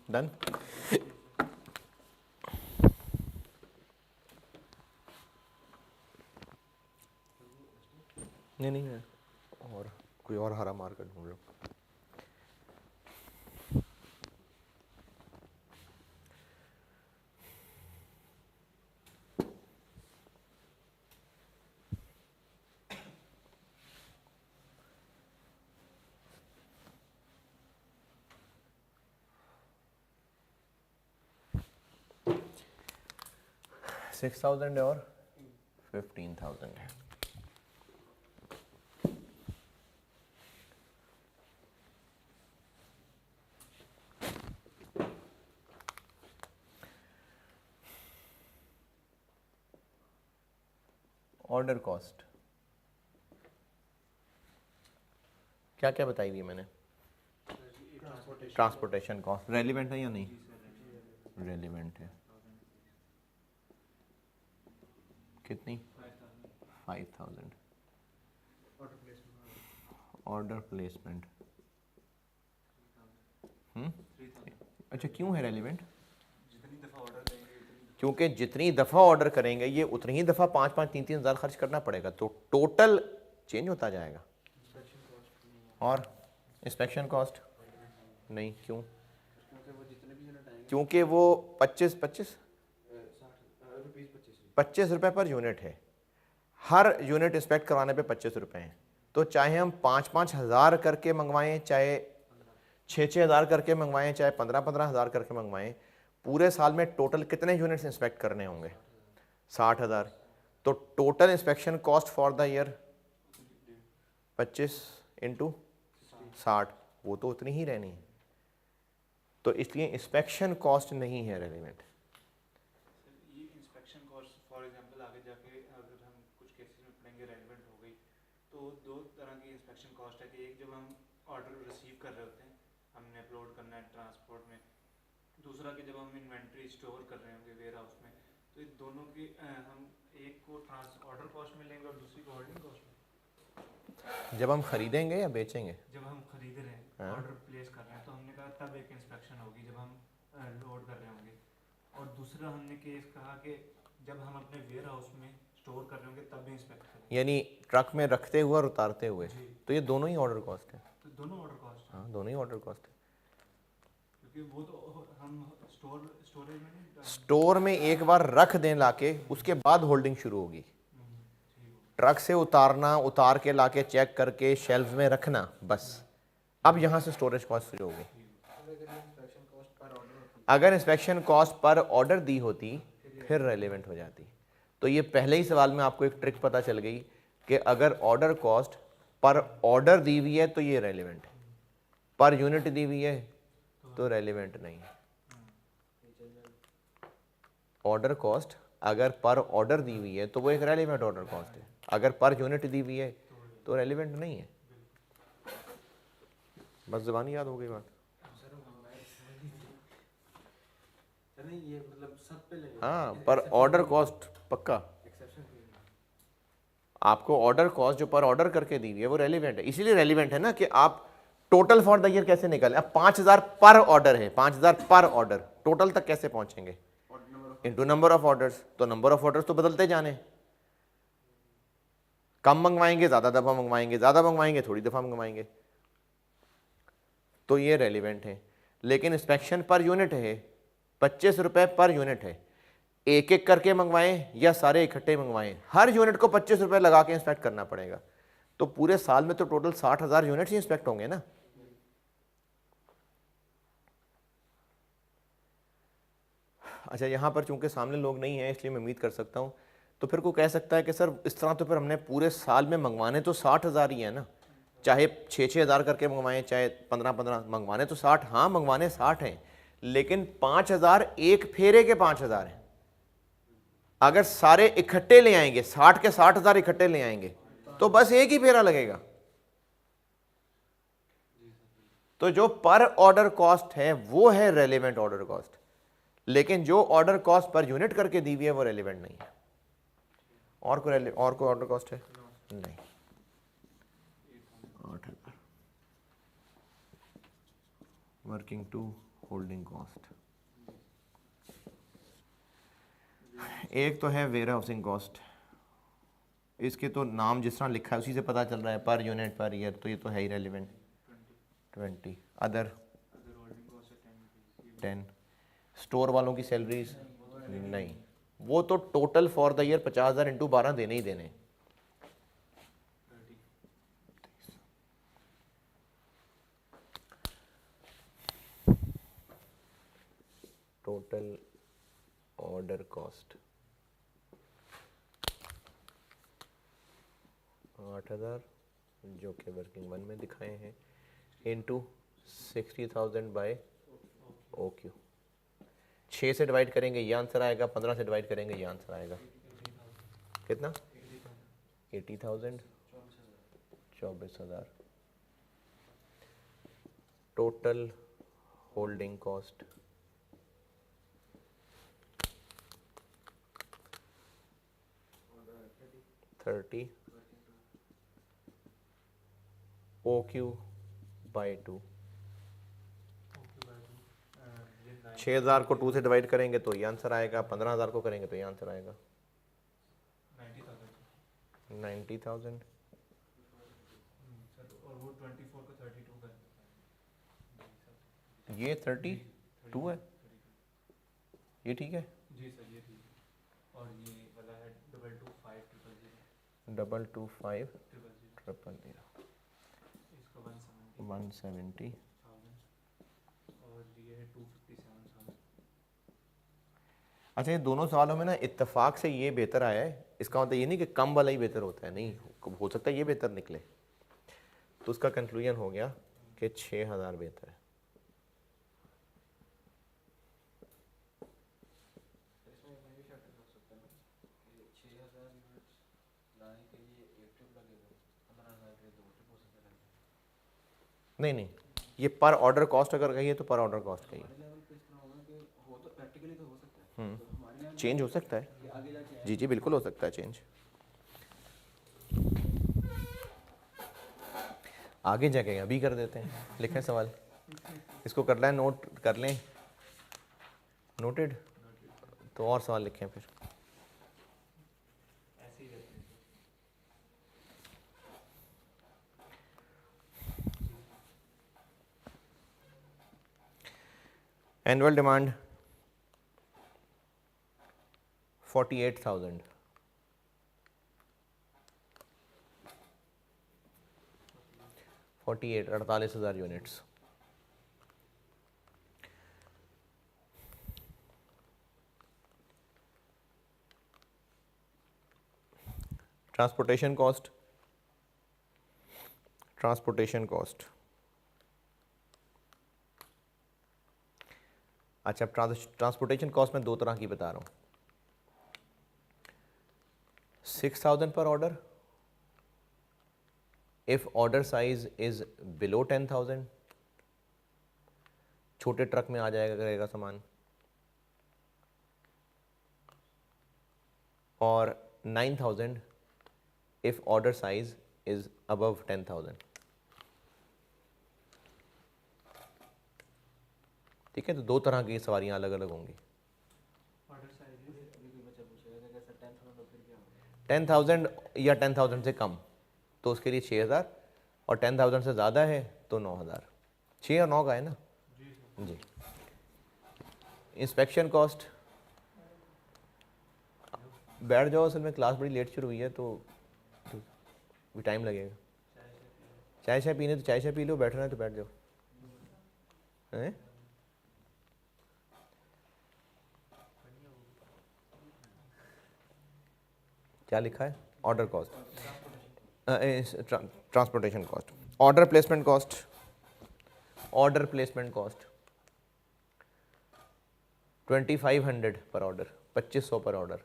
डन। नहीं है और कोई और हरा मार्केट ढूंढ लो। $6,000 है और 15,000 है। ऑर्डर कॉस्ट क्या क्या बताई हुई है मैंने? ट्रांसपोर्टेशन कॉस्ट रेलिवेंट है या नहीं? रेलिवेंट है। कितनी? 5,000। ऑर्डर प्लेसमेंट अच्छा क्यों है रेलिवेंट? क्योंकि जितनी दफ़ा ऑर्डर करेंगे ये उतनी ही दफ़ा 5-5, 3-3 हज़ार खर्च करना पड़ेगा, तो टोटल चेंज होता जाएगा। और इंस्पेक्शन कॉस्ट नहीं, क्यों? क्योंकि वो 25 रुपये पर यूनिट है। हर यूनिट इंस्पेक्ट करवाने पे 25 रुपये हैं। तो चाहे हम 5-5 हज़ार करके मंगवाएं, चाहे 6-6 हज़ार करके मंगवाएं, चाहे 15-15 हज़ार करके मंगवाएं, पूरे साल में टोटल कितने यूनिट्स इंस्पेक्ट करने होंगे? 60,000। तो total inspection cost for the year 25 × 60, वो तो उतनी ही रहनी है। तो इसलिए इंस्पेक्शन कॉस्ट नहीं है रेलिवेंट। ये इंस्पेक्शन कॉस्ट फॉर एग्जांपल आगे जाके अगर हम कुछ केसेस में पढ़ेंगे रेलिवेंट हो गई, तो दो तरह की इंस्पेक्शन कॉस्ट है कि एक जब हम ऑर्डर रिसीव कर रहे होते हैं, हमने अपलोड करना है ट्रांसपोर्ट में, दूसरा कि जब हम इन्वेंट्री स्टोर कर रहे होंगे वेयर हाउस में, तो इन दोनों की हम एक को ऑर्डर कॉस्ट में लेंगे और दूसरी को होल्डिंग कॉस्ट में। जब हम खरीदेंगे या बेचेंगे? जब हम खरीद रहे हैं, ऑर्डर प्लेस कर रहे हैं, तो हमने कहा तब एक इंस्पेक्शन होगी जब हम लोड कर रहे होंगे। और दूसरा हमने केस कहा कि जब हम अपने वेयर हाउस में स्टोर कर रहे होंगे तब भी इंस्पेक्ट करेंगे, यानी ट्रक में रखते हुए और उतारते हुए। तो ये दोनों ही ऑर्डर कॉस्ट है। तो दोनों ऑर्डर कॉस्ट। हाँ, दोनों ही ऑर्डर कॉस्ट है। क्योंकि वो तो हम स्टोरेज में नहीं, स्टोर में एक बार रख दें लाके, उसके बाद होल्डिंग शुरू होगी। ट्रक से उतारना, उतार के लाके चेक करके शेल्फ में रखना, बस अब यहाँ से स्टोरेज कॉस्ट शुरू होगी। अगर इंस्पेक्शन कॉस्ट पर ऑर्डर दी होती फिर रेलेवेंट हो जाती। तो ये पहले ही सवाल में आपको एक ट्रिक पता चल गई कि अगर ऑर्डर कॉस्ट पर ऑर्डर दी हुई है तो ये रेलेवेंट है, पर यूनिट दी हुई है तो रेलेवेंट नहीं है। ऑर्डर कॉस्ट अगर पर ऑर्डर दी हुई है तो वो एक रेलेवेंट ऑर्डर कॉस्ट है, अगर पर यूनिट दी हुई है तो रेलेवेंट नहीं है। बस ज़बानी याद हो गई बात। हाँ, पर ऑर्डर कॉस्ट पक्का आपको ऑर्डर कॉस्ट जो पर ऑर्डर करके दी हुई है वो रेलेवेंट है। इसीलिए रेलेवेंट है ना कि आप टोटल फॉर द ईयर कैसे निकालें। अब 5,000 पर ऑर्डर है, 5,000 पर ऑर्डर, टोटल तक कैसे पहुंचेंगे? Into number of orders. तो नंबर ऑफ ऑर्डर्स तो बदलते जाने, कम मंगवाएंगे ज़्यादा दफ़ा मंगवाएंगे, ज़्यादा मंगवाएंगे थोड़ी दफ़ा मंगवाएंगे, तो ये रेलिवेंट है। लेकिन इंस्पेक्शन पर यूनिट है, 25 रुपये पर यूनिट है। एक एक करके मंगवाएं या सारे इकट्ठे मंगवाएं, हर यूनिट को 25 रुपये लगा के इंस्पेक्ट करना पड़ेगा। तो पूरे साल में तो टोटल 60,000 यूनिट्स ही इंस्पेक्ट होंगे ना। अच्छा, यहाँ पर चूंकि सामने लोग नहीं हैं इसलिए मैं उम्मीद कर सकता हूँ, तो फिर कोई कह सकता है कि सर इस तरह तो फिर हमने पूरे साल में मंगवाने तो 60,000 ही है ना, चाहे 6-6 हज़ार करके मंगवाएं चाहे 15-15, मंगवाने तो 60। हाँ, मंगवाने 60 हैं, लेकिन 5,000 एक फेरे के 5,000 हैं। अगर सारे इकट्ठे ले आएंगे, 60 के 60,000 इकट्ठे ले आएंगे तो बस एक ही फेरा लगेगा। तो जो पर ऑर्डर कॉस्ट है वो है रेलेवेंट ऑर्डर कॉस्ट, लेकिन जो ऑर्डर कॉस्ट पर यूनिट करके दी हुई है वो रेलेवेंट नहीं है। और कोई ऑर्डर कॉस्ट है? नहीं। 8,000 वर्किंग 2 होल्डिंग कॉस्ट, एक तो है वेयर हाउसिंग कॉस्ट, इसके तो नाम जिस तरह लिखा है उसी से पता चल रहा है पर यूनिट पर ईयर, तो ये तो है ही रेलिवेंट। 20 अदर अगर होल्डिंग कॉस्ट है 10 10 स्टोर वालों की सैलरीज नहीं, वो तो total for the year 50,000 into 12 देने ही देने। 30 टोटल ऑर्डर कॉस्ट 8,000 जो कि वर्किंग वन में दिखाए हैं इंटू 60,000 बाय ओ क्यू। 6 से डिवाइड करेंगे ये आंसर आएगा, 15 से डिवाइड करेंगे ये आंसर आएगा। कितना? 80,000 24,000 total holding cost 30 O Q by 2। 6,000 को 2 से डिवाइड करेंगे तो ये आंसर आएगा, 15,000 को करेंगे तो ये आंसर आएगा 90,000। सर और वो 24 को 32 कर ये 32 है, ये ठीक है। जी सर ये ठीक है। और ये वाला है 225 225 000 इसका 170 170। और ये है 257,000। अच्छा, ये दोनों सवालों में ना इत्तेफाक से ये बेहतर आया है, इसका मतलब ये नहीं कि कम वाला ही बेहतर होता है, नहीं हो सकता है ये बेहतर निकले। तो उसका कंक्लूजन हो गया कि 6,000 बेहतर है। नहीं नहीं, ये पर ऑर्डर कॉस्ट अगर कही है तो पर ऑर्डर कॉस्ट कही है। चेंज हो सकता है, जी जी बिल्कुल हो सकता है चेंज। आगे जाके अभी कर देते हैं, लिखें सवाल, इसको करना है, नोट कर लें, नोटेड। तो और सवाल लिखें फिर। ऐसे ही रहते हैं। Annual demand 48,000, 48,000 units. Transportation cost, transportation cost, अच्छा ट्रांसपोर्टेशन कॉस्ट में दो तरह की बता रहा हूँ। 6,000 पर order if order size is below 10,000, छोटे ट्रक में आ जाएगा करेगा सामान, और 9,000 if order size is above 10,000। ठीक है, तो दो तरह की सवारियां अलग अलग होंगी। ऑर्डर साइज 10,000 या 10,000 से कम तो उसके लिए 6,000, और 10,000 से ज़्यादा है तो 9,000। 6 और 9 का है ना जी। इंस्पेक्शन कॉस्ट, बैठ जाओ, असल में क्लास बड़ी लेट शुरू हुई है तो भी टाइम लगेगा। चाय शाय पीने तो चाय शाय पी लो, बैठना है तो बैठ जाओ। हैं क्या लिखा है? Order cost, transportation cost, order placement cost, order placement cost 2,500 पर ऑर्डर, 2,500 पर order.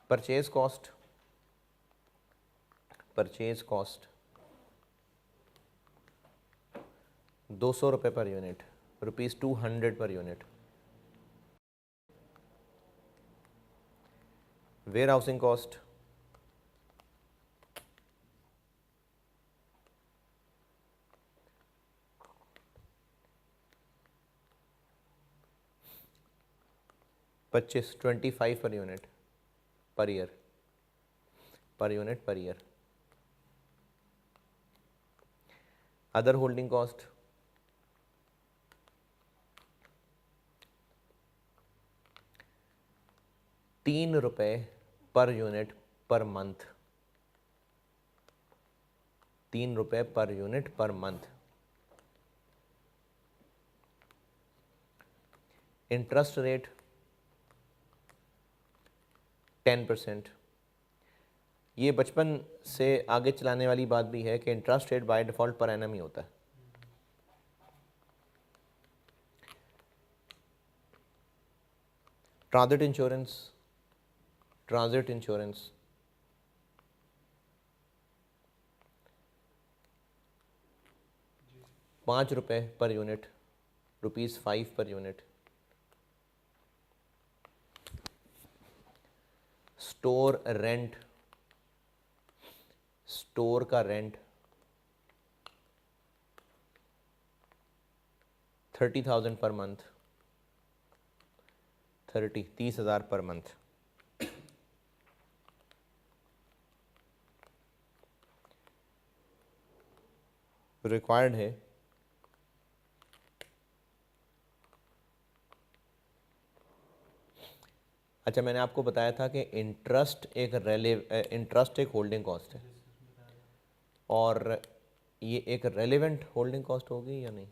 Purchase cost, purchase cost 200 रुपये पर यूनिट, ₹200 पर unit. Warehousing cost 25, 25 per unit per year, per unit per year. Other holding cost, ₹3 per unit per month, ₹3 per unit per month. Interest rate 10%। ये बचपन से आगे चलाने वाली बात भी है कि interest rate by default per annum ही होता है। Transit insurance, transit insurance ₹5 per unit, ₹5 per unit. Store rent, store का rent 30,000 per month, 30,000 per month. Required है अच्छा, मैंने आपको बताया था कि इंटरेस्ट एक होल्डिंग कॉस्ट है, और ये एक रेलेवेंट होल्डिंग कॉस्ट होगी या नहीं?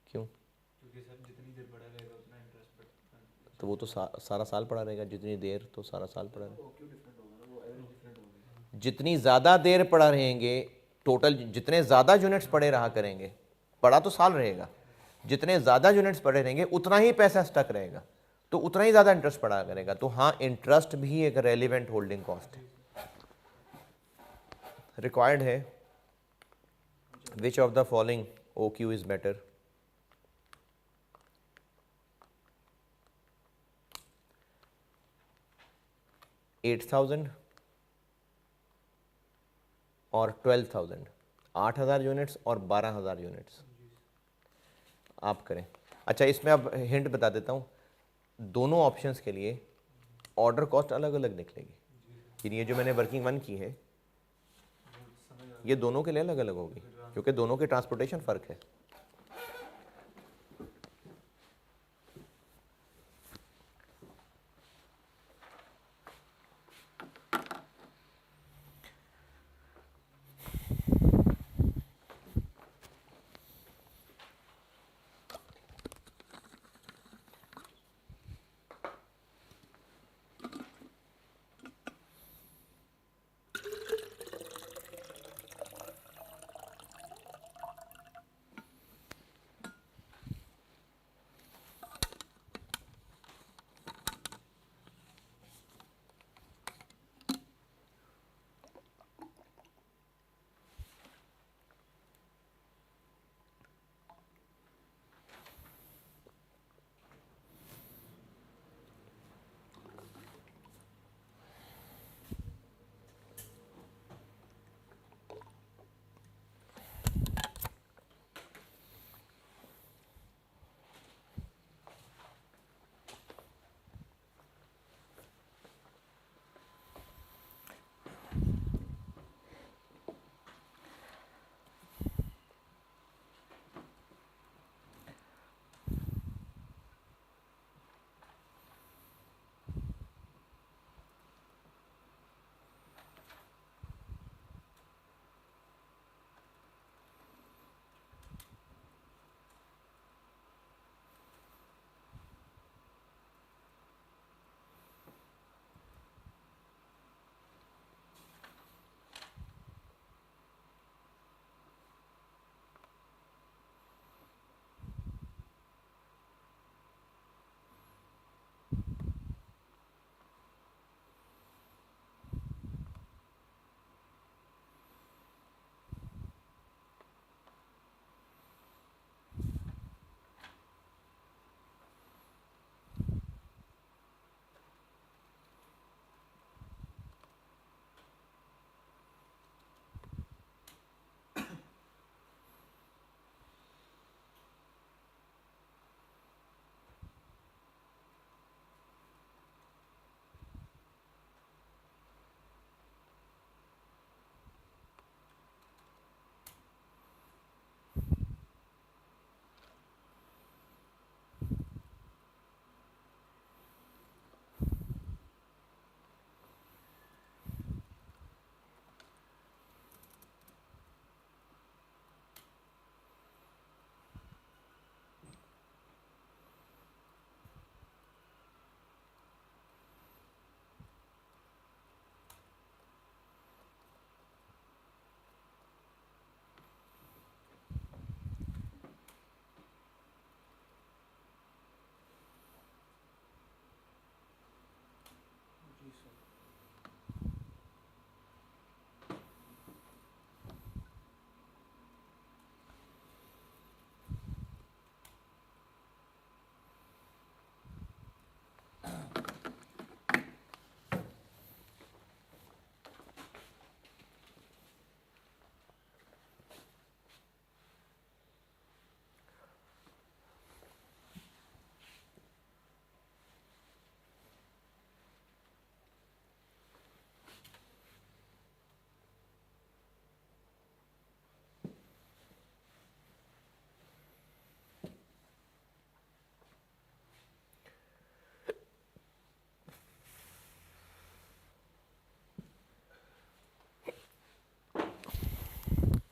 क्यों? क्योंकि सर जितनी देर बढ़ा रहेगा उतना इंटरेस्ट बढ़ता। तो वो तो सारा साल पड़ा रहेगा, जितनी देर तो सारा साल पड़ा रहेगा। जितनी ज़्यादा देर पड़ा रहेंगे, टोटल जितने ज़्यादा यूनिट्स पड़े रहा करेंगे, पड़ा तो साल रहेगा, जितने ज़्यादा यूनिट्स पड़े रहेंगे उतना ही पैसा स्टक रहेगा, तो उतना ही ज़्यादा इंटरेस्ट पड़ा करेगा। तो हाँ, इंटरेस्ट भी एक रेलिवेंट होल्डिंग कॉस्ट है। रिक्वायर्ड है which of the following OQ is better? $8,000 और 12,000, 8,000 यूनिट्स और 12,000 यूनिट्स आप करें। अच्छा, इसमें अब हिंट बता देता हूँ, दोनों ऑप्शंस के लिए ऑर्डर कॉस्ट अलग अलग निकलेगी। यानी ये जो मैंने वर्किंग 1 की है, ये दोनों के लिए अलग अलग होगी, क्योंकि दोनों के ट्रांसपोर्टेशन फ़र्क है।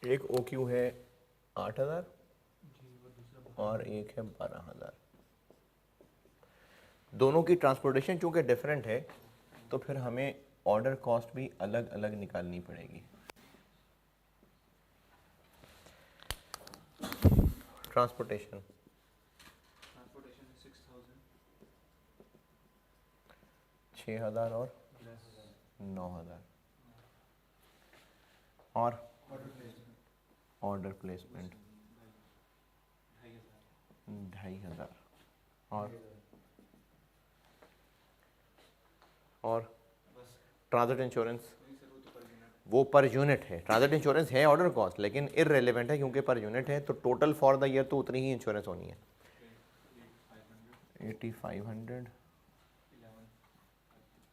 एक ओ क्यू है 8,000 और एक है 12,000। दोनों की ट्रांसपोर्टेशन चूँकि डिफरेंट है तो फिर हमें ऑर्डर कॉस्ट भी अलग अलग निकालनी पड़ेगी। ट्रांसपोर्टेशन ट्रांसपोर्टेशन 6,000 6,000 और 9,000 और ऑर्डर प्लेसमेंट 2,500 और ट्रांजिट इंश्योरेंस वो पर यूनिट है। ट्रांजिट इंश्योरेंस है ऑर्डर कॉस्ट लेकिन इररिलेवेंट है क्योंकि पर यूनिट है, तो टोटल फॉर द ईयर तो उतनी ही इंश्योरेंस होनी है। 8,500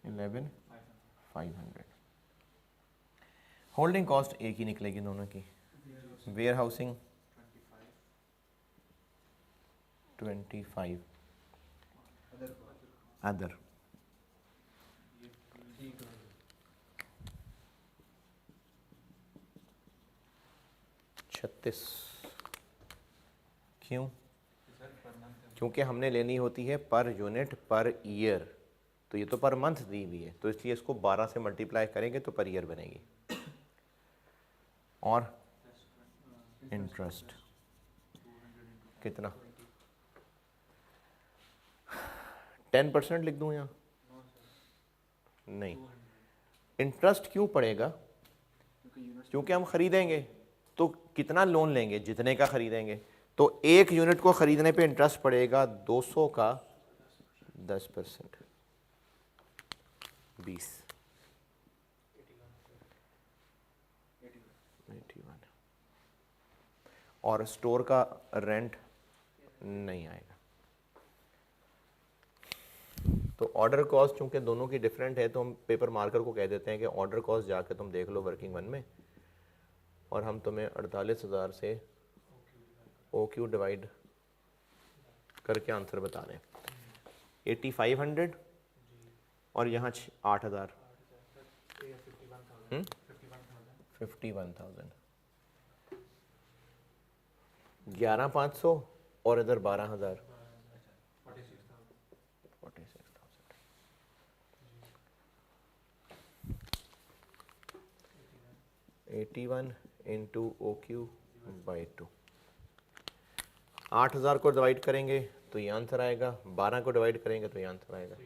11,500। होल्डिंग कॉस्ट एक ही निकलेगी दोनों की। Warehousing 25। अदर 36। क्यों? क्योंकि हमने लेनी होती है पर यूनिट पर ईयर, तो ये तो पर मंथ दी हुई है, तो इसलिए इसको 12 से मल्टीप्लाई करेंगे तो पर ईयर बनेगी। और इंटरेस्ट कितना? 10% लिख दूं यहाँ? नहीं, इंटरेस्ट क्यों पड़ेगा? क्योंकि हम खरीदेंगे तो कितना लोन लेंगे? जितने का खरीदेंगे, तो एक यूनिट को खरीदने पे इंटरेस्ट पड़ेगा 200 का 10%, 20, 81। और स्टोर का रेंट नहीं आएगा। तो ऑर्डर कॉस्ट चूंकि दोनों की डिफरेंट है तो हम पेपर मार्कर को कह देते हैं कि ऑर्डर कॉस्ट जाके तुम देख लो वर्किंग वन में, और हम तुम्हें 48,000 से ओ क्यू डिवाइड करके आंसर बता दें। 8,500 और यहाँ 8,000, 51,000। 11,500 और इधर 12,000, 46,000। 81 इंटू ओ क्यू बाई 2। 8,000 को डिवाइड करेंगे तो ये आंसर आएगा, 12 को डिवाइड करेंगे तो ये आंसर आएगा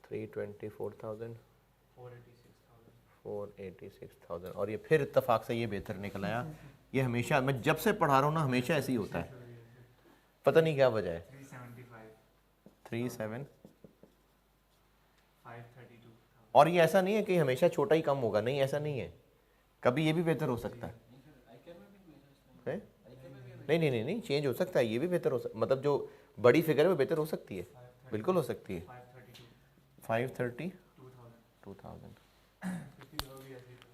324,000, 486,000। और ये फिर इत्तेफाक से ये बेहतर निकल आया। ये हमेशा, मैं जब से पढ़ा रहा हूँ ना, हमेशा ऐसे ही होता है, पता नहीं क्या वजह है। 37 और ये ऐसा नहीं है कि हमेशा छोटा ही कम होगा, नहीं ऐसा नहीं है, कभी ये भी बेहतर हो सकता है। नहीं नहीं नहीं नहीं, चेंज हो सकता है, ये भी बेहतर हो सकता, मतलब जो बड़ी फिगर है वो बेहतर हो सकती है, बिल्कुल हो सकती है। 530 2000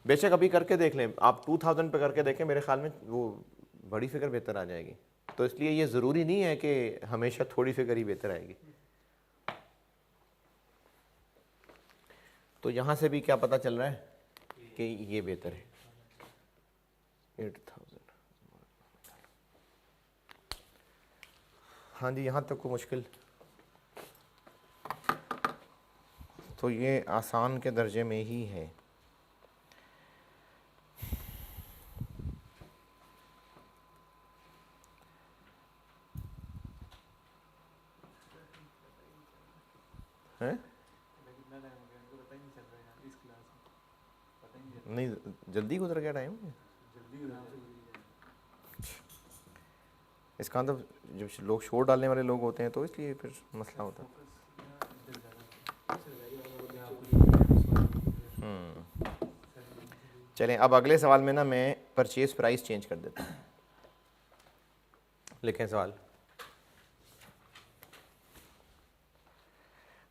बेशक अभी करके देख लें आप, 2000 पे करके देखें, मेरे ख्याल में वो बड़ी फिगर बेहतर आ जाएगी। तो इसलिए ये ज़रूरी नहीं है कि हमेशा थोड़ी फिगर ही बेहतर आएगी। तो यहाँ से भी क्या पता चल रहा है कि ये बेहतर है। 8,000। हाँ जी, यहाँ तक को मुश्किल, तो ये आसान के दर्जे में ही है। हैं? नहीं, जल्दी गुजर गया टाइम। इसका मतलब जब लोग शोर डालने वाले लोग होते हैं तो इसलिए फिर मसला होता है। चलें, अब अगले सवाल में ना मैं परचेज प्राइस चेंज कर देता हूँ। लिखें सवाल।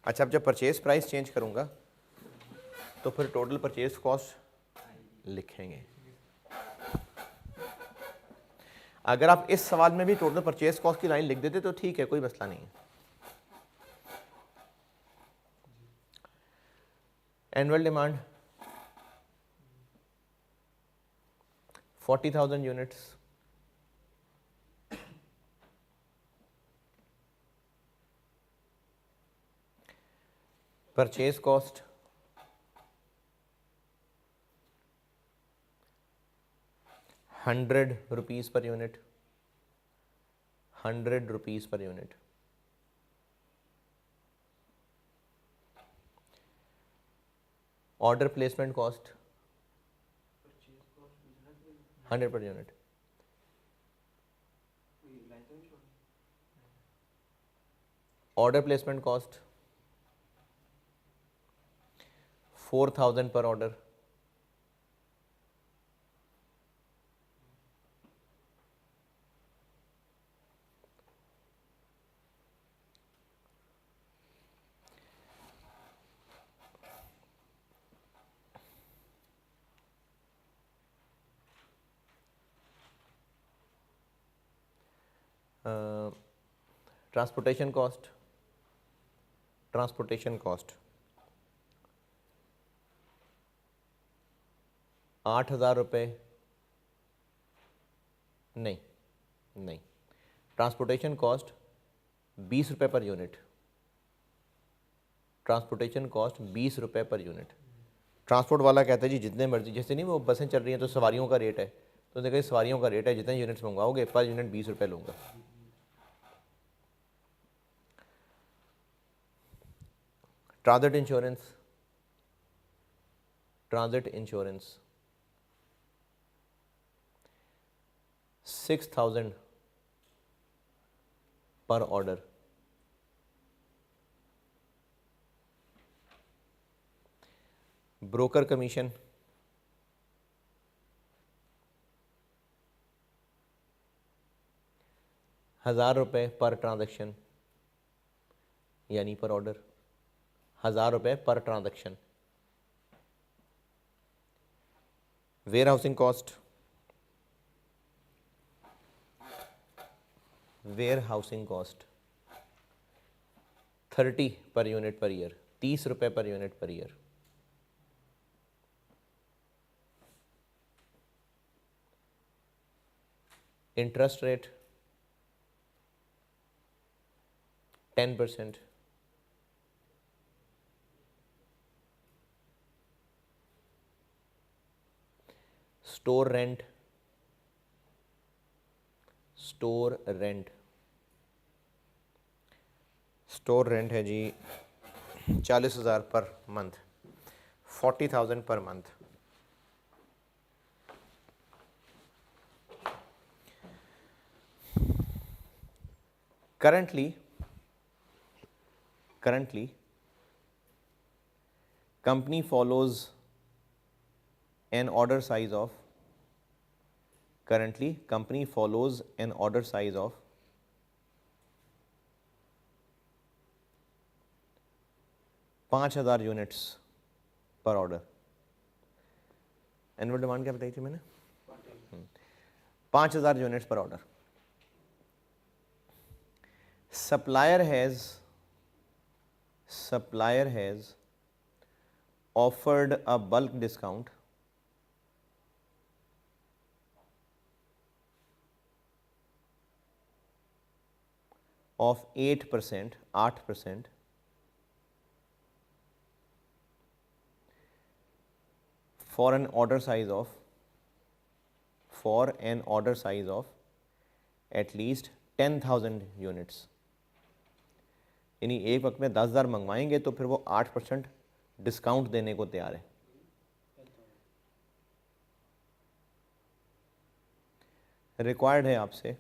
अच्छा, अब जब परचेज प्राइस चेंज करूँगा तो फिर टोटल परचेज कॉस्ट लिखेंगे। अगर आप इस सवाल में भी टोटल परचेज कॉस्ट की लाइन लिख देते तो ठीक है, कोई मसला नहीं है। Annual demand 40,000 units. Purchase cost ₹100 per unit, ₹100 per unit. Order placement cost 100 per unit. Order placement cost 4,000 पर order. Transportation cost, transportation cost 8,000 रुपये। नहीं, ट्रांसपोर्टेशन कॉस्ट 20 रुपये पर यूनिट। ट्रांसपोर्टेशन कॉस्ट 20 रुपये पर यूनिट। ट्रांसपोर्ट वाला कहता है जी जितने मर्जी, जैसे नहीं वो बसें चल रही हैं तो सवारियों का रेट है, तो देखिए सवारियों का रेट है, जितने यूनिट्स मंगवाओगे पर यूनिट 20 रुपये लूँगा। ट्रांजिट इंश्योरेंस, ट्रांजिट इंश्योरेंस 6,000 पर ऑर्डर। ब्रोकर कमीशन 1,000 रुपये पर ट्रांजैक्शन, यानी पर ऑर्डर 1,000 रुपये per transaction. Warehousing cost, warehousing cost 30 per unit per year, 30 रुपये per unit per year. Interest rate 10%। Store rent, store rent, store rent है जी 40,000 per month, 40,000 per month. Currently, company follows an order size of, currently company follows an order size of 5,000 units पर order. Annual demand क्या बताई थी मैंने? 5,000 units पर order. Supplier has offered a bulk discount of 8%, 8% for an order size of at least 10,000 units। यानी एक वक्त में 10,000 मंगवाएंगे तो फिर वो 8% डिस्काउंट देने को तैयार है। रिक्वायर्ड है आपसे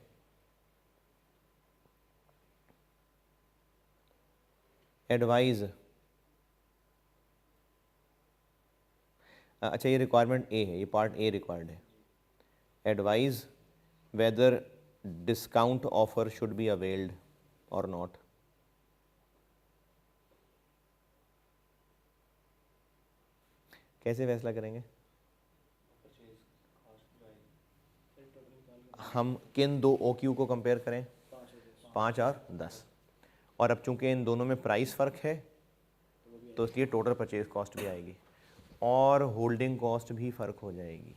एडवाइज, अच्छा ये रिक्वायरमेंट ए है, ये पार्ट ए रिक्वायर्ड है। Advise whether discount offer should be availed और नॉट। कैसे फैसला करेंगे? हम किन दो OQ को कंपेयर करें? 5 और 10। और अब चूंकि इन दोनों में प्राइस फ़र्क है तो इसलिए टोटल परचेज कॉस्ट भी आएगी और होल्डिंग कॉस्ट भी फ़र्क हो जाएगी।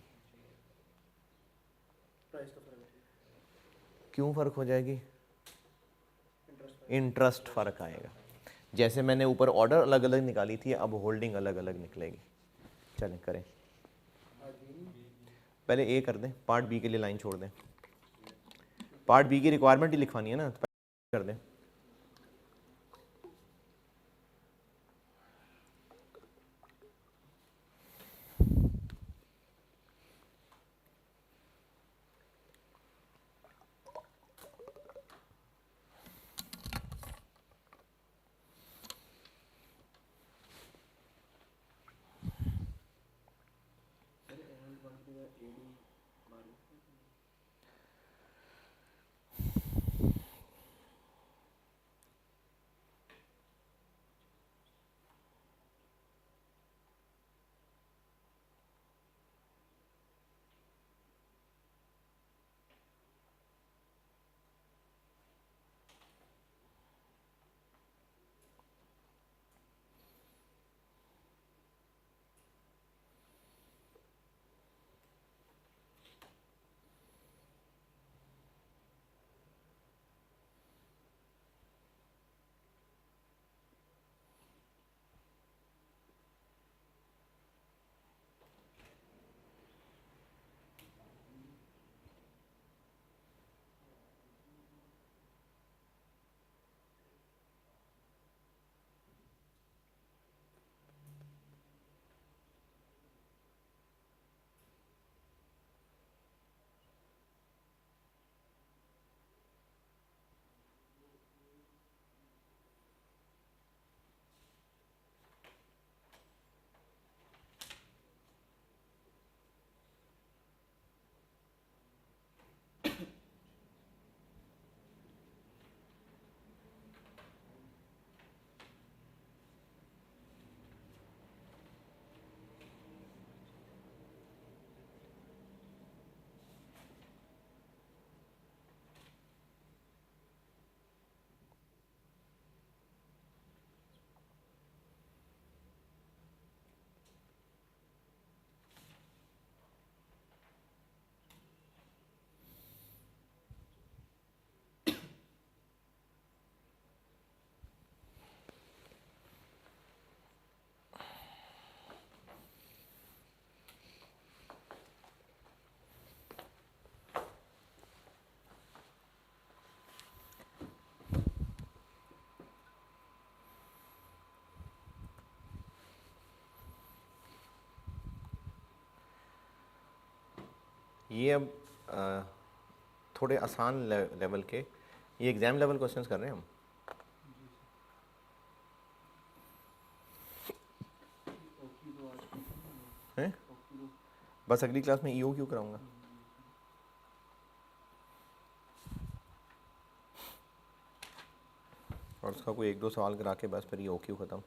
प्राइस का फ़र्क है, क्यों फ़र्क हो जाएगी? इंटरेस्ट इंटरेस्ट फ़र्क आएगा। जैसे मैंने ऊपर ऑर्डर अलग अलग निकाली थी, अब होल्डिंग अलग अलग निकलेगी। चलें करें, पहले ए कर दें, पार्ट बी के लिए लाइन छोड़ दें। पार्ट बी की रिक्वायरमेंट ही लिखवानी है ना, तो कर दें। ये अब थोड़े आसान लेवल के, ये एग्ज़ाम लेवल क्वेश्चंस कर रहे हैं हम। हैं? बस अगली क्लास में ईओ क्यों कराऊंगा? और उसका कोई एक दो सवाल करा के बस फिर ईओ क्यों ख़त्म।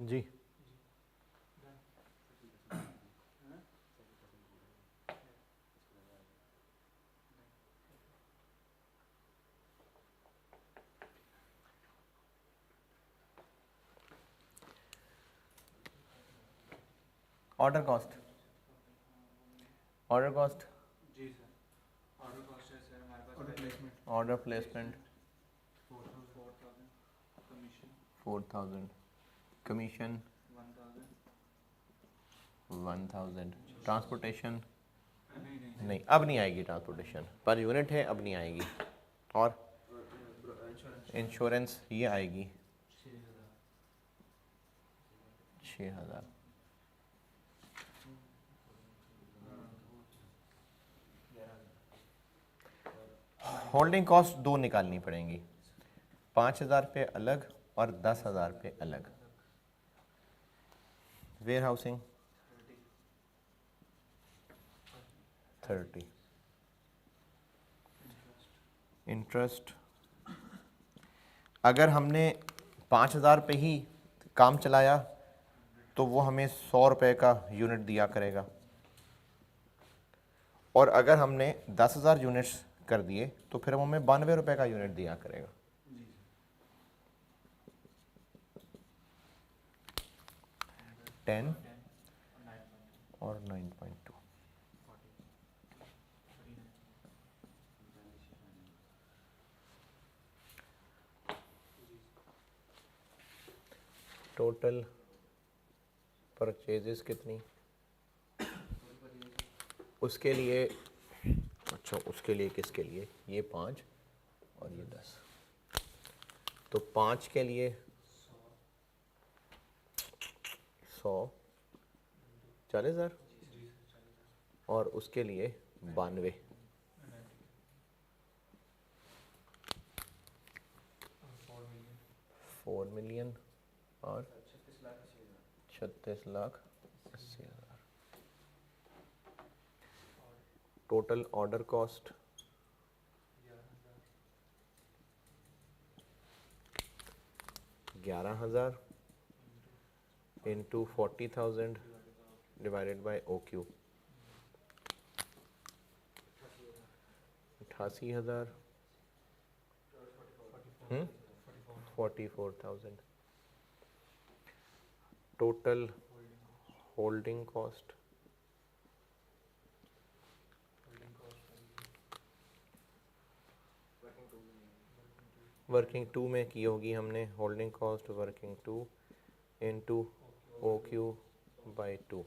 जी ऑर्डर कॉस्ट, ऑर्डर कॉस्ट, जी सर, ऑर्डर कॉस्ट है सर हमारे पास order placement order placement 4000, commission 4000, commission 1000, transportation नहीं नहीं, अब नहीं आएगी ट्रांसपोर्टेशन, पर यूनिट है, अब नहीं आएगी। और इंश्योरेंस ये आएगी 6000। होल्डिंग कॉस्ट दो निकालनी पड़ेंगी, 5000 पे अलग और 10,000 पे अलग। वेयर हाउसिंग 30, इंटरेस्ट अगर हमने 5000 पे ही काम चलाया तो वो हमें 100 रुपये का यूनिट दिया करेगा, और अगर हमने 10,000 यूनिट्स कर दिए तो फिर वो हमें 92 रुपये का यूनिट दिया करेगा। 10 और 9.2, टोटल परचेजेस कितनी, उसके लिए, अच्छा उसके लिए किसके लिए, ये 5 और ये 10, तो 5 के लिए 100, 40,000, और उसके लिए 92, 4 मिलियन और 36,80,000। Total order cost 11,000 into 40,000 divided by OQ, 88,000, 44,000। Total holding cost working 2 में की होगी हमने, holding cost working 2 into OQ by 2,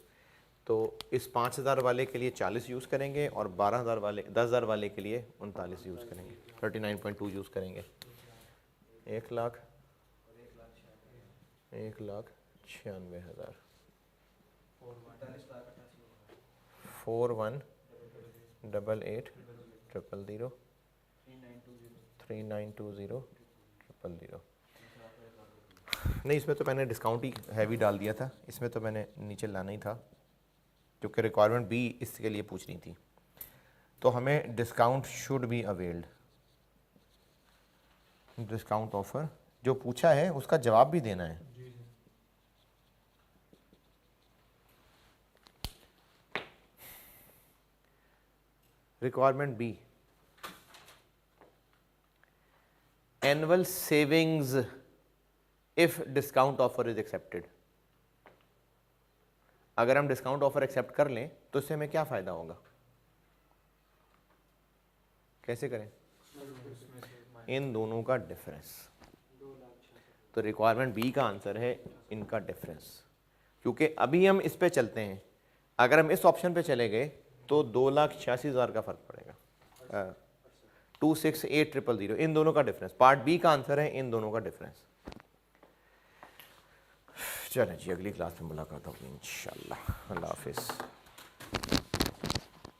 तो इस 5,000 वाले के लिए 40 यूज़ करेंगे और 12,000 वाले 10,000 वाले के लिए 39 यूज़ करेंगे, 39.2 यूज़ करेंगे। 1,96,000, 418800 3920 000। नहीं, इसमें तो मैंने डिस्काउंट ही हैवी डाल दिया था, इसमें तो मैंने नीचे लाना ही था क्योंकि रिक्वायरमेंट भी इसके लिए पूछनी थी। तो हमें discount should be availed, discount offer जो पूछा है उसका जवाब भी देना है। Requirement B, annual savings if discount offer is accepted. अगर हम डिस्काउंट ऑफर एक्सेप्ट कर लें तो इससे हमें क्या फायदा होगा, कैसे करें, इन दोनों का डिफरेंस। तो रिक्वायरमेंट बी का आंसर है इनका डिफरेंस, क्योंकि अभी हम इस पे चलते हैं, अगर हम इस ऑप्शन पे चले गए तो 2,86,000 का फर्क पड़ेगा, 268,000, इन दोनों का डिफरेंस। पार्ट बी का आंसर है इन दोनों का डिफरेंस। चलें जी, अगली क्लास में मुलाकात होगी इंशाल्लाह। अल्लाह हाफिज़।